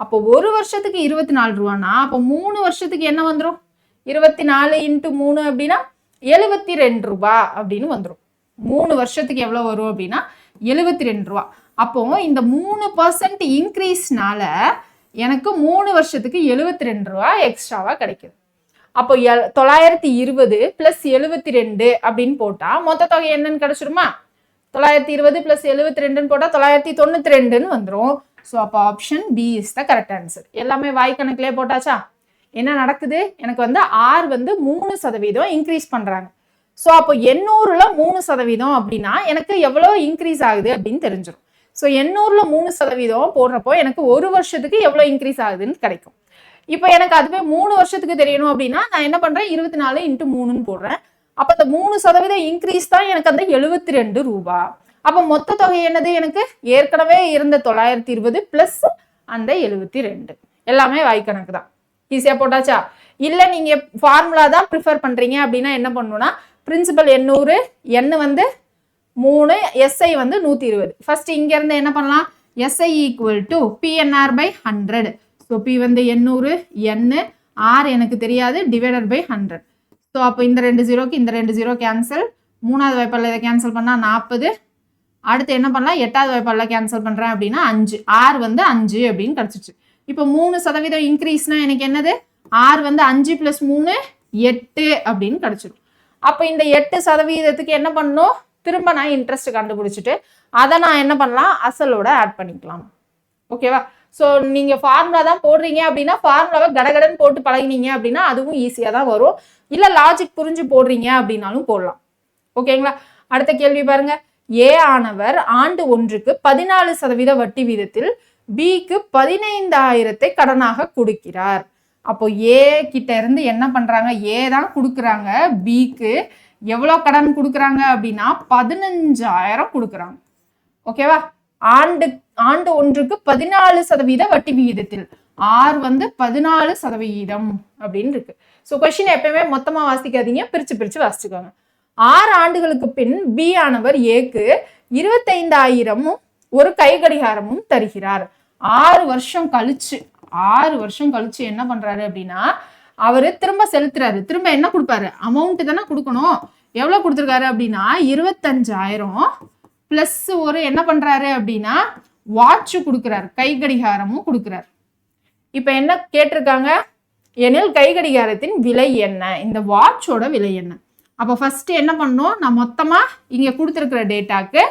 அப்போ ஒரு வருஷத்துக்கு 24 ரூபானா அப்போ 3 வருஷத்துக்கு என்ன வந்துடும்? 24 × 3 அப்படின்னா 72 ரூபாய் அப்படின்னு வந்துடும். 3 வருஷத்துக்கு எவ்வளவு வரும் அப்படின்னா 72 ரூபாய். அப்போ இந்த 3% இன்க்ரீஸ்னால எனக்கு 3 வருஷத்துக்கு 72 ரூபாய் எக்ஸ்ட்ராவா கிடைக்குது. அப்போ 920 + 72 அப்படின்னு போட்டா மொத்த தொகை என்னன்னு கிடைச்சிருமா? 920 + 72ன்னு போட்டா 992ன்னு வந்துடும். ஸோ அப்போ option B is the correct answer. எல்லாமே வாய் கணக்குலேயே போட்டாச்சா? என்ன நடக்குது? எனக்கு வந்து ஆர் வந்து 3% இன்க்ரீஸ் பண்றாங்க. ஸோ அப்போ 800ல 3% அப்படின்னா எனக்கு எவ்வளோ இன்க்ரீஸ் ஆகுது அப்படின்னு தெரிஞ்சிடும். ஸோ 800ல 3% போடுறப்போ எனக்கு ஒரு வருஷத்துக்கு எவ்வளோ இன்க்ரீஸ் ஆகுதுன்னு கிடைக்கும். இப்போ எனக்கு அதுவே 3 வருஷத்துக்கு தெரியணும் அப்படின்னா நான் என்ன பண்றேன்? 24 × 3ன்னு போடுறேன். அப்ப அந்த 3% இன்க்ரீஸ் தான் எனக்கு அந்த 72 ரூபாய். அப்ப மொத்த தொகை என்னது? எனக்கு ஏற்கனவே இருந்த 920 பிளஸ் அந்த 72. எல்லாமே வாய்க்கணக்கு தான். ஈஸியா போட்டாச்சா? இல்ல நீங்க ஃபார்முலா தான் ப்ரிஃபர் பண்றீங்க அப்படின்னா என்ன பண்ணணும்னா, பிரின்சிபல் 800, என் வந்து 3, எஸ்ஐ வந்து 120. ஃபர்ஸ்ட் இங்க இருந்து என்ன பண்ணலாம்? SI = PNR/100. ஸோ பி வந்து 800, என் ஆர் எனக்கு தெரியாது, டிவைடட் பை 100. ஸோ அப்போ இந்த 2 0க்கு இந்த 2 0 கேன்சல். 3வது வாய்ப்பாடில் இதை கேன்சல் பண்ணால் 40. அடுத்து என்ன பண்ணலாம்? 8வது வாய்ப்பாடில் கேன்சல் பண்ணுறேன் அப்படின்னா 5. ஆர் வந்து 5 அப்படின்னு கிடச்சிச்சு. இப்போ 3% இன்க்ரீஸ்னா எனக்கு என்னது? ஆர் வந்து 5 + 3 8 அப்படின்னு கிடச்சிடும். அப்போ இந்த 8% என்ன பண்ணணும்? திரும்ப நான் இன்ட்ரெஸ்ட் கண்டுபிடிச்சிட்டு அதை நான் என்ன பண்ணலாம்? அசலோட ஆட் பண்ணிக்கலாம். ஓகேவா? ஸோ நீங்கள் ஃபார்முலா தான் போடுறீங்க அப்படின்னா ஃபார்முலாவை கடகடன் போட்டு பழகினீங்க அப்படின்னா அதுவும் ஈஸியாக தான் வரும். இல்லை லாஜிக் புரிஞ்சு போடுறீங்க அப்படின்னாலும் போடலாம். ஓகேங்களா? அடுத்த கேள்வி பாருங்க. ஏ ஆனவர் ஆண்டு ஒன்றுக்கு 14% வட்டி வீதத்தில் பிக்கு 15,000 கடனாக கொடுக்கிறார். அப்போ ஏ கிட்ட இருந்து என்ன பண்றாங்க? ஏ தான் கொடுக்குறாங்க. பிக்கு எவ்வளோ கடன் கொடுக்குறாங்க அப்படின்னா 15,000 கொடுக்குறாங்க. ஓகேவா? ஆண்டு ஒன்றுக்கு 14% வட்டி விகிதத்தில். R வந்து 14% அப்படின்னு இருக்கு. ஸோ கொஸ்டின் எப்பயுமே மொத்தமா வாசிக்காதீங்க, பிரிச்சு பிரிச்சு வாசிச்சுக்கோங்க. 6 ஆண்டுகளுக்கு பின் B ஆனவர் Aக்கு 25,000 ஒரு கை கடிகாரமும் தருகிறார். 6 வருஷம் கழிச்சு என்ன பண்றாரு அப்படின்னா அவரு திரும்ப செலுத்துறாரு. திரும்ப என்ன கொடுப்பாரு? அமௌண்ட் தானே கொடுக்கணும். எவ்வளவு கொடுத்துருக்காரு அப்படின்னா 25,000 பிளஸ் ஒரு என்ன பண்றாரு அப்படின்னா வாட்ச் கொடுக்குறாரு, கை கடிகாரமும் கொடுக்குறாரு. இப்ப என்ன கேட்டிருக்காங்க? எனில் கை கடிகாரத்தின் விலை என்ன, இந்த வாட்சோட விலை என்ன? அப்போ ஃபர்ஸ்ட் என்ன பண்ணணும், நான் மொத்தமா இங்க கொடுத்துருக்கிற டேட்டாக்கு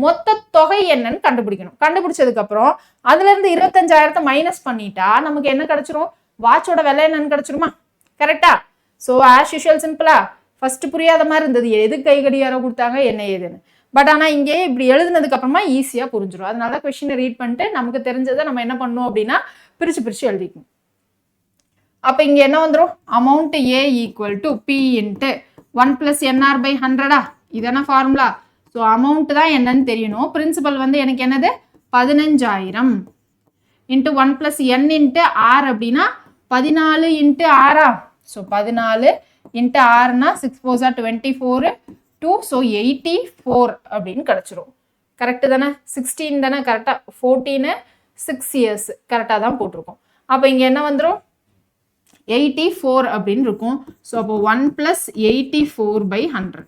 மொத்த தொகை என்னன்னு கண்டுபிடிக்கணும். கண்டுபிடிச்சதுக்கு அப்புறம் அதுல இருந்து 25,000 மைனஸ் பண்ணிட்டா நமக்கு என்ன கிடைச்சிரும்? வாட்சோட விலை என்னன்னு கிடைச்சிருமா? கரெக்டா? ஸோ ஆஸ் யூஷுவல் சிம்பிளா ஃபர்ஸ்ட் புரியாத மாதிரி இருந்தது, எது கை கடிகாரம் கொடுத்தாங்க என்ன ஏதுன்னு. பட் ஆனா இங்கே இப்படி எழுதுனதுக்கு அப்புறமா ஈஸியா புரிஞ்சிடும். அதனால கொஸ்டினை ரீட் பண்ணிட்டு நமக்கு தெரிஞ்சதை நம்ம என்ன பண்ணணும் அப்படின்னா பிரிச்சு எழுதிக்கணும். அப்ப இங்க என்ன வந்துடும்? Amount A equal to P into 1 + NR / 100. இதான ஃபார்முலா. ஸோ அமௌண்ட் தான் என்னன்னு தெரியணும். பிரின்சிபல் வந்து எனக்கு என்னது? 15,000 இன்ட்டு 1 + N இன்ட்டு R அப்படின்னா 14 இன்ட்டு 6. ஸோ 14 இன்ட்டு 6னா 6 4 24 2. ஸோ 84 அப்படின்னு கிடைச்சிரும். கரெக்டு தானே? 16 தானே கரெக்டா? 14 6 இயர்ஸ் கரெக்டாக தான் போட்டிருக்கோம். அப்போ இங்கே என்ன வந்துடும்? 84 அப்படின்னு இருக்கும். ஸோ அப்போ 1 + 84/100.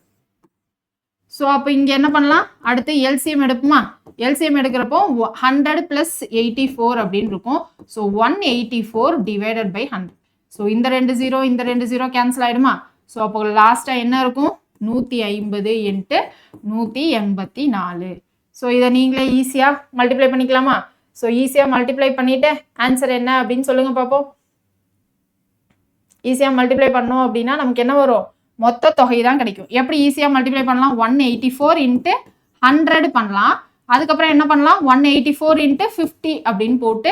ஸோ அப்போ இங்கே என்ன பண்ணலாம்? அடுத்து எல்சிஎம் எடுப்போமா? எல்சிஎம் எடுக்கிறப்போ 100 + 84 அப்படின்னு இருக்கும். ஸோ 184 / 100. ஸோ இந்த 2 0 இந்த 2 0 கேன்சல் ஆகிடுமா? ஸோ அப்போ லாஸ்ட்டாக என்ன இருக்கும்? 150 இன்ட்டு 184. ஸோ இதை நீங்களே ஈஸியாக மல்டிப்ளை பண்ணிக்கலாமா? ஸோ ஈஸியாக மல்டிப்ளை பண்ணிவிட்டு ஆன்சர் என்ன அப்படின்னு சொல்லுங்க பார்ப்போம். ஈஸியாக மல்டிப்ளை பண்ணோம் அப்படின்னா நமக்கு என்ன வரும்? மொத்த தொகை தான் கிடைக்கும். எப்படி ஈஸியாக மல்டிப்ளை பண்ணலாம்? 184 இன்ட்டு 100 பண்ணலாம். அதுக்கப்புறம் என்ன பண்ணலாம்? 184 இன்ட்டு 50 அப்படின்னு போட்டு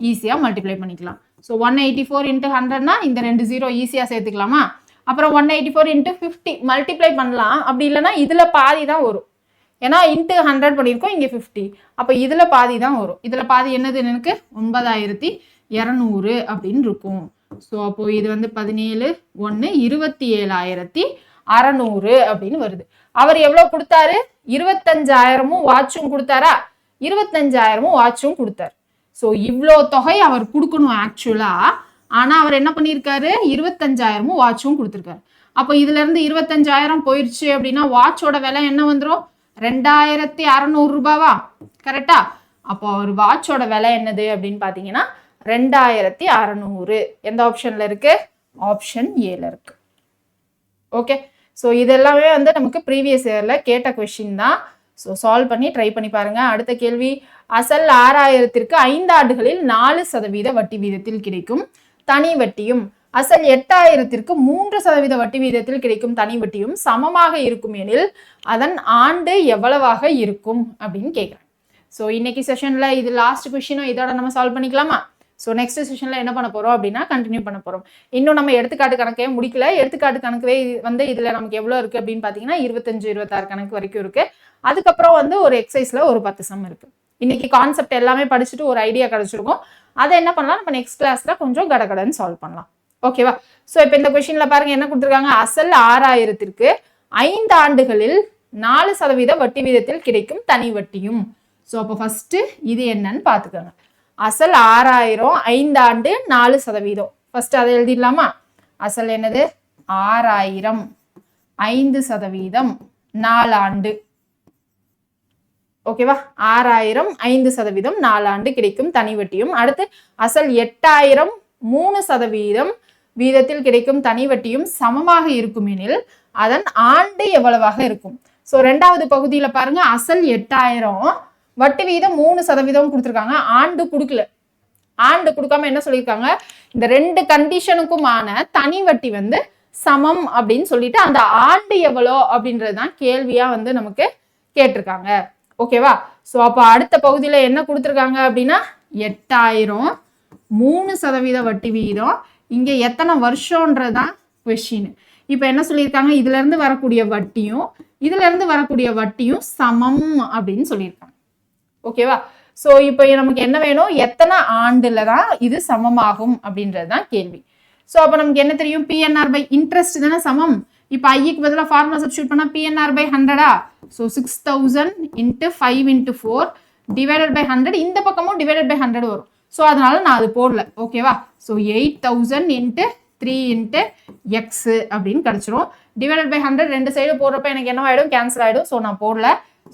ஈஸியாக மல்டிப்ளை பண்ணிக்கலாம். ஸோ 184 இன்ட்டு 100னா இந்த 2 0 ஈஸியாக சேர்த்துக்கலாமா? அப்புறம் 184 இன்ட்டு 50 மல்டிப்ளை பண்ணலாம். அப்படி இல்லைன்னா இதில் பாதி தான் வரும். ஏன்னா இன்ட்டு 100 பண்ணியிருக்கோம், இங்கே 50. அப்போ இதில் பாதி தான் வரும். இதில் பாதி என்னது? எனக்கு 9,200 அப்படின்னு இருக்கும். ஸோ அப்போ இது வந்து 17 1 27,600 அப்படின்னு வருது. அவர் எவ்வளோ கொடுத்தாரு? 25,000 வாட்சும் கொடுத்தாரா? 25,000 வாட்சும் கொடுத்தாரு. ஸோ இவ்வளோ தொகை அவர் கொடுக்கணும் ஆக்சுவலா. ஆனால் அவர் என்ன பண்ணியிருக்காரு? 25,000 வாட்சும் கொடுத்துருக்காரு. அப்போ இதுல இருந்து 25,000 போயிடுச்சு அப்படின்னா வாட்சோட விலை என்ன வந்துடும்? 2,600 ரூபாவா? கரெக்டா? அப்போ ஒரு வாட்சோட விலை என்னது அப்படின்னு பார்த்தீங்கன்னா 2,600. எந்த ஆப்ஷன்ல இருக்கு? ஆப்ஷன் ஏல இருக்கு. ஓகே. ஸோ இதெல்லாமே வந்து நமக்கு ப்ரீவியஸ் இயர்ல கேட்ட கொஸ்டின் தான். ஸோ சால்வ் பண்ணி ட்ரை பண்ணி பாருங்க. அடுத்த கேள்வி, அசல் 6,000க்கு 5 ஆண்டுகளில் 4% வட்டி வீதத்தில் கிடைக்கும் தனி வட்டியும் அசல் 8,000க்கு 3% வட்டி வீதத்தில் கிடைக்கும் தனி வட்டியும் சமமாக இருக்கும் எனில் அதன் ஆண்டு எவ்வளவாக இருக்கும் அப்படின்னு கேட்குறேன். ஸோ இன்னைக்கு செஷன்ல இது லாஸ்ட் கொஸ்டினும் இதோட நம்ம சால்வ் பண்ணிக்கலாமா? ஸோ நெக்ஸ்ட் செஷன்ல என்ன பண்ண போறோம் அப்படின்னா கண்டினியூ பண்ண போறோம். இன்னும் நம்ம எடுத்துக்காட்டு கணக்கே முடிக்கல. எடுத்துக்காட்டு கணக்குவே வந்து இதுல நமக்கு எவ்வளவு இருக்கு அப்படின்னு பாத்தீங்கன்னா 25 26 கணக்கு வரைக்கும் இருக்கு. அதுக்கப்புறம் வந்து ஒரு எக்ஸசைஸ்ல ஒரு 10 சம் இருக்கு. இன்னைக்கு கான்செப்ட் எல்லாமே படிச்சுட்டு ஒரு ஐடியா கிடைச்சிருக்கும். அதை என்ன பண்ணலாம்? நம்ம நெக்ஸ்ட் கிளாஸ்ல கொஞ்சம் கடகடன்னு சால்வ் பண்ணலாம். ஓகேவா? ஸோ இப்போ இந்த கொஸ்டின்ல பாருங்க என்ன கொடுத்துருக்காங்க? அசல் 6,000க்கு 5 ஆண்டுகளில் 4% வட்டி வீதத்தில் கிடைக்கும் தனி வட்டியும். ஸோ அப்போ ஃபர்ஸ்ட் இது என்னன்னு பாத்துக்கோங்க. அசல் 6,000 5 ஆண்டு 4%. ஃபர்ஸ்ட் அதை எழுதிடலாமா? அசல் என்னது? 6,000 5% 4 ஆண்டு. ஓகேவா? 6,000 5% 4 ஆண்டு கிடைக்கும் தனி வட்டியும். அடுத்து அசல் 8,000 3% வீதத்தில் கிடைக்கும் தனி வட்டியும் சமமாக இருக்கும் எனில் அதன் ஆண்டு எவ்வளவாக இருக்கும்? ஸோ ரெண்டாவது பகுதியில பாருங்க, அசல் 8,000 வட்டி வீதம் 3% கொடுத்துருக்காங்க. ஆண்டு கொடுக்கல. ஆண்டு கொடுக்காம என்ன சொல்லியிருக்காங்க? இந்த 2 கண்டிஷனுக்குமான தனி வட்டி வந்து சமம் அப்படின்னு சொல்லிட்டு அந்த ஆண்டு எவ்வளோ அப்படின்றதுதான் கேள்வியா வந்து நமக்கு கேட்டிருக்காங்க. ஓகேவா? ஸோ அப்போ அடுத்த பகுதியில என்ன கொடுத்துருக்காங்க அப்படின்னா 8,000 3% வட்டி வீதம். இங்க எத்தனை வருஷம்ன்றதான் கொஸ்டின். இப்ப என்ன சொல்லியிருக்காங்க? இதுல இருந்து வரக்கூடிய வட்டியும் இதுல இருந்து வரக்கூடிய வட்டியும் சமம் அப்படின்னு சொல்லியிருக்காங்க. ஓகேவா? ஸோ இப்போ நமக்கு என்ன வேணும், எத்தனை ஆண்டுல தான் இது சமமாகும் அப்படின்றது தான் கேள்வி. ஸோ அப்போ நமக்கு என்ன தெரியும், பிஎன்ஆர் பை இன்ட்ரெஸ்ட் தானே சமம். இப்போ ஐக்கு பதிலாக ஃபார்முலா சப்ஸ்டியூட் பண்ணால் PNR by 100. So 6000 × 5 × 4 divided by 100. இந்த பக்கமும் டிவைடட் பை 100 வரும். ஸோ அதனால நான் அது போடல. ஓகேவா. ஸோ 8000 × 3 × x அப்படின்னு கிடைச்சிரும். டிவைடட் பை 100 ரெண்டு சைடு போடுறப்ப எனக்கு என்ன ஆகிடும், கேன்சல் ஆகிடும். ஸோ நான் போடல.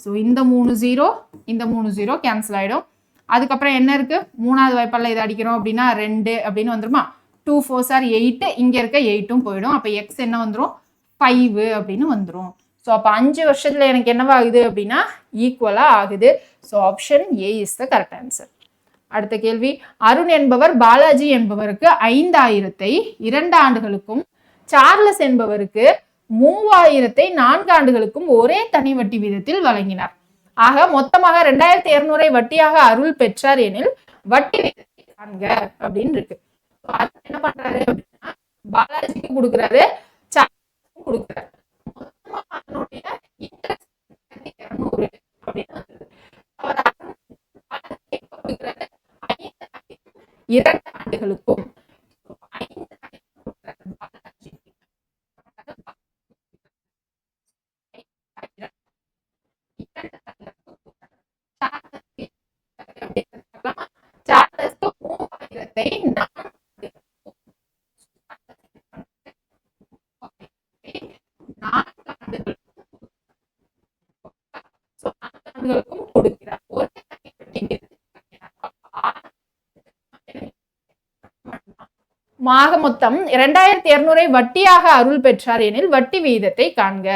ஸோ இந்த 3 0 இந்த 3 0 கேன்சல் ஆகிடும். அதுக்கப்புறம் என்ன இருக்கு, மூணாவது வாய்ப்பால் இதை அடிக்கிறோம் அப்படின்னா 2 அப்படின்னு வந்துருமா. 2 4s are 8. இங்கே இருக்க 8ம் போயிடும். அப்போ எக்ஸ் என்ன வந்துடும், 5 அப்படின்னு வந்துடும். ஸோ அப்போ 5 வருஷத்துல எனக்கு என்னவா ஆகுது அப்படின்னா ஈக்குவலா ஆகுது. So option A is the correct answer. அடுத்த கேள்வி, அருண் என்பவர் பாலாஜி என்பவருக்கு 5000 2 ஆண்டுகளுக்கும் சார்லஸ் என்பவருக்கு 3000 4 ஆண்டுகளுக்கும் ஒரே தனி வட்டி வீதத்தில் வழங்கினார். ஆக மொத்தமாக 2200 வட்டியாக அருள் பெற்றார் எனில் வட்டி வீதத்தை காண்க அப்படின்னு இருக்கு. என்ன பண்றாரு அப்படின்னா பாலாஜிக்கு கொடுக்குறாரு, சார்லஸ்க்கு கொடுக்குறாரு. மொத்தமாக 200 அப்படின்னு கொடுக்குறாரு 2 ஆண்டுகளுக்கும். கொடுக்கிறார். மாக மொத்தம் 2200 வட்டியாக அருள் பெற்றார் எனில் வட்டி விகிதத்தை காண்க.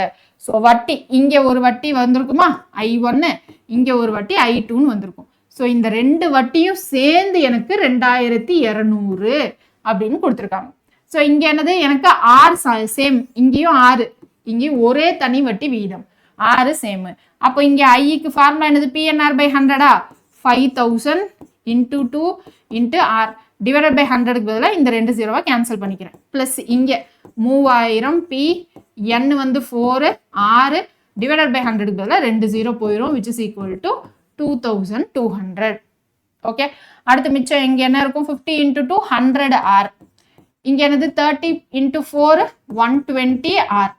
ஸோ வட்டி இங்க ஒரு வட்டி வந்திருக்குமா I1, இங்க ஒரு வட்டி I2ன்னு வந்திருக்கும். ஸோ இந்த 2 வட்டியும் சேர்ந்து எனக்கு 2200 அப்படின்னு கொடுத்துருக்காங்க. ஸோ இங்க என்னது, எனக்கு 6 சேம், இங்கேயும் 6, இங்கேயும் ஒரே தனி வட்டி விகிதம் 6 சேம். அப்போ இங்க ஐக்கு ஃபார்முலா என்னது, PNR by 100. 5000 × 2 × r divided by 100க்கு பதிலாக இந்த 2 0 கேன்சல் பண்ணிக்கிறேன். பிளஸ் இங்கே 3000 பி n வந்து 4 6 டிவைடட் பை 100க்கு பதிலாக 2 0 போயிடும், which is equal to 2200. Okay. அடுத்து மிச்சம் இங்கே என்ன இருக்கும், 50 × 2 100 r. இங்கே என்னது 30 × 4 120 r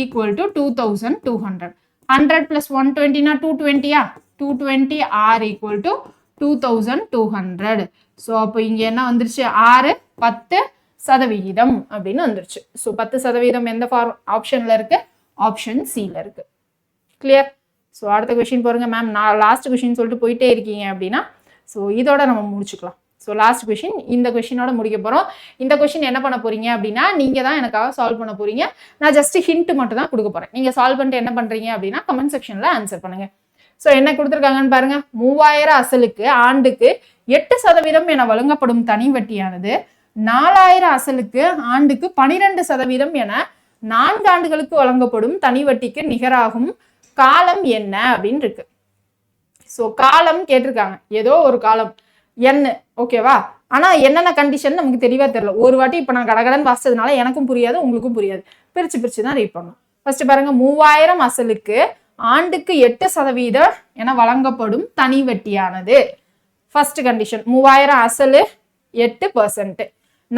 equal to 2200. 100 plus 120 220. 220 r equal to 2200. So அப்போ இங்கே என்ன வந்துருச்சு, 10% அப்படின்னு வந்துருச்சு. ஸோ 10% எந்த ஆப்ஷன்ல இருக்கு, ஆப்ஷன் சில இருக்கு. கிளியர். ஸோ அடுத்த கொஸ்டின் பாருங்க மேம், நான் லாஸ்ட் கொஸ்டின் சொல்லிட்டு போயிட்டே இருக்கீங்க அப்படின்னா ஸோ இதோட நம்ம முடிச்சுக்கலாம். ஸோ லாஸ்ட் கொஸ்டின், இந்த கொஸ்டினோட முடிக்க போகிறோம். இந்த கொஸ்டின் என்ன பண்ண போறீங்க அப்படின்னா நீங்கள் தான் எனக்காக சால்வ் பண்ண போறீங்க. நான் ஜஸ்ட் ஹிண்ட் மட்டும் தான் கொடுக்க போறேன். நீங்கள் சால்வ் பண்ணிட்டு என்ன பண்றீங்க அப்படின்னா கமெண்ட் செக்ஷன்ல ஆன்சர் பண்ணுங்க. ஸோ என்ன கொடுத்துருக்காங்கன்னு பாருங்க, 3000 அசலுக்கு ஆண்டுக்கு 8% என வழங்கப்படும் தனி வட்டியானது 4000 அசலுக்கு ஆண்டுக்கு 12% என 4 ஆண்டுகளுக்கு வழங்கப்படும் தனி வட்டிக்கு நிகராகும் காலம் என்ன அப்படின்னு இருக்கு. ஸோ காலம் கேட்டிருக்காங்க, ஏதோ ஒரு காலம் என்ன, ஓகேவா. ஆனா என்னென்ன கண்டிஷன் நமக்கு தெளிவா தெரியல. ஒரு வாட்டி இப்போ நான் கடகடன் வாசிச்சதுனால எனக்கும் புரியாது, உங்களுக்கும் புரியாது. பிரிச்சு தான் ரீட் பண்ணணும். ஃபர்ஸ்ட் பாருங்க, 3000 அசலுக்கு ஆண்டுக்கு 8% என வழங்கப்படும் தனி வட்டியானது. ஃபர்ஸ்ட் கண்டிஷன் 3000 அசலு 8%,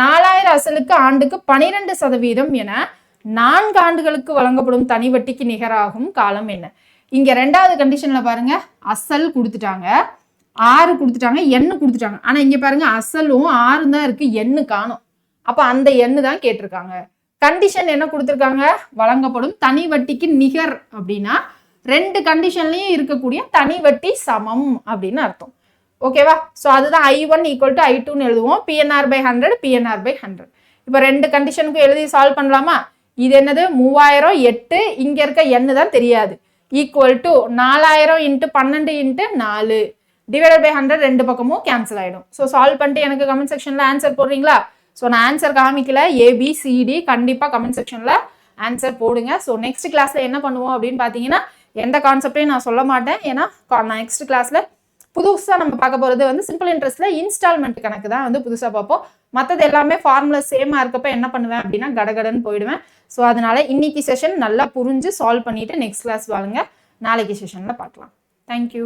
4000 அசலுக்கு ஆண்டுக்கு 12% என 4 ஆண்டுகளுக்கு வழங்கப்படும் தனி வட்டிக்கு நிகராகும் காலம் என்ன. இங்க ரெண்டாவது கண்டிஷன்ல பாருங்க, அசல் கொடுத்துட்டாங்க, 6 கொடுத்துட்டாங்க, n கொடுத்துட்டாங்க. ஆனா இங்க பாருங்க அசலும் 6 தான் இருக்கு, n காணும். அப்ப அந்த n தான் கேட்டிருக்காங்க. கண்டிஷன் என்ன கொடுத்துருக்காங்க, வழங்கப்படும் தனி வட்டிக்கு நிகர் அப்படின்னா 2 கண்டிஷன்லயும் இருக்கக்கூடிய தனி வட்டி சமம் அப்படின்னு அர்த்தம். ஓகேவா. ஸோ அதுதான் I1 ஈக்குவல் டு I2ன்னு எழுதுவோம். PNR by 100 PNR by 100. இப்போ 2 கண்டிஷனுக்கும் எழுதி சால்வ் பண்ணலாமா. இது என்னது 3000 8, இங்க இருக்க n தான் தெரியாது, ஈக்குவல் டு 4000 × 12 × 4 டிவைடட் பை 100. 2 பக்கமும் கேன்சல் ஆயிடும். ஸோ சால்வ் பண்ணிட்டு எனக்கு கமெண்ட் செக்ஷன்ல ஆன்சர் போடுறீங்களா. ஸோ நான் ஆன்சர் காமிக்கல, ABCD கண்டிப்பா கமெண்ட் செக்ஷன்ல ஆன்சர் போடுங்க. ஸோ நெக்ஸ்ட் கிளாஸ்ல என்ன பண்ணுவோம் அப்படின்னு பாத்தீங்கன்னா, எந்த கான்செப்டையும் நான் சொல்ல மாட்டேன். ஏன்னா நெக்ஸ்ட் கிளாஸ்ல புதுசாக நம்ம பார்க்க போகிறது வந்து சிம்பிள் இன்ட்ரெஸ்ட்ல இன்ஸ்டால்மெண்ட் கணக்கு தான் வந்து புதுசாக பார்ப்போம். மற்றது எல்லாமே ஃபார்முலா சேமாக இருக்கப்ப என்ன பண்ணுவேன் அப்படின்னா கடகடன்னு போயிடுவேன். ஸோ அதனால இன்னைக்கு செஷன் நல்லா புரிஞ்சு சால்வ் பண்ணிட்டு நெக்ஸ்ட் கிளாஸ் வாங்க, நாளைக்கு செஷனில் பார்க்கலாம். தேங்க்யூ.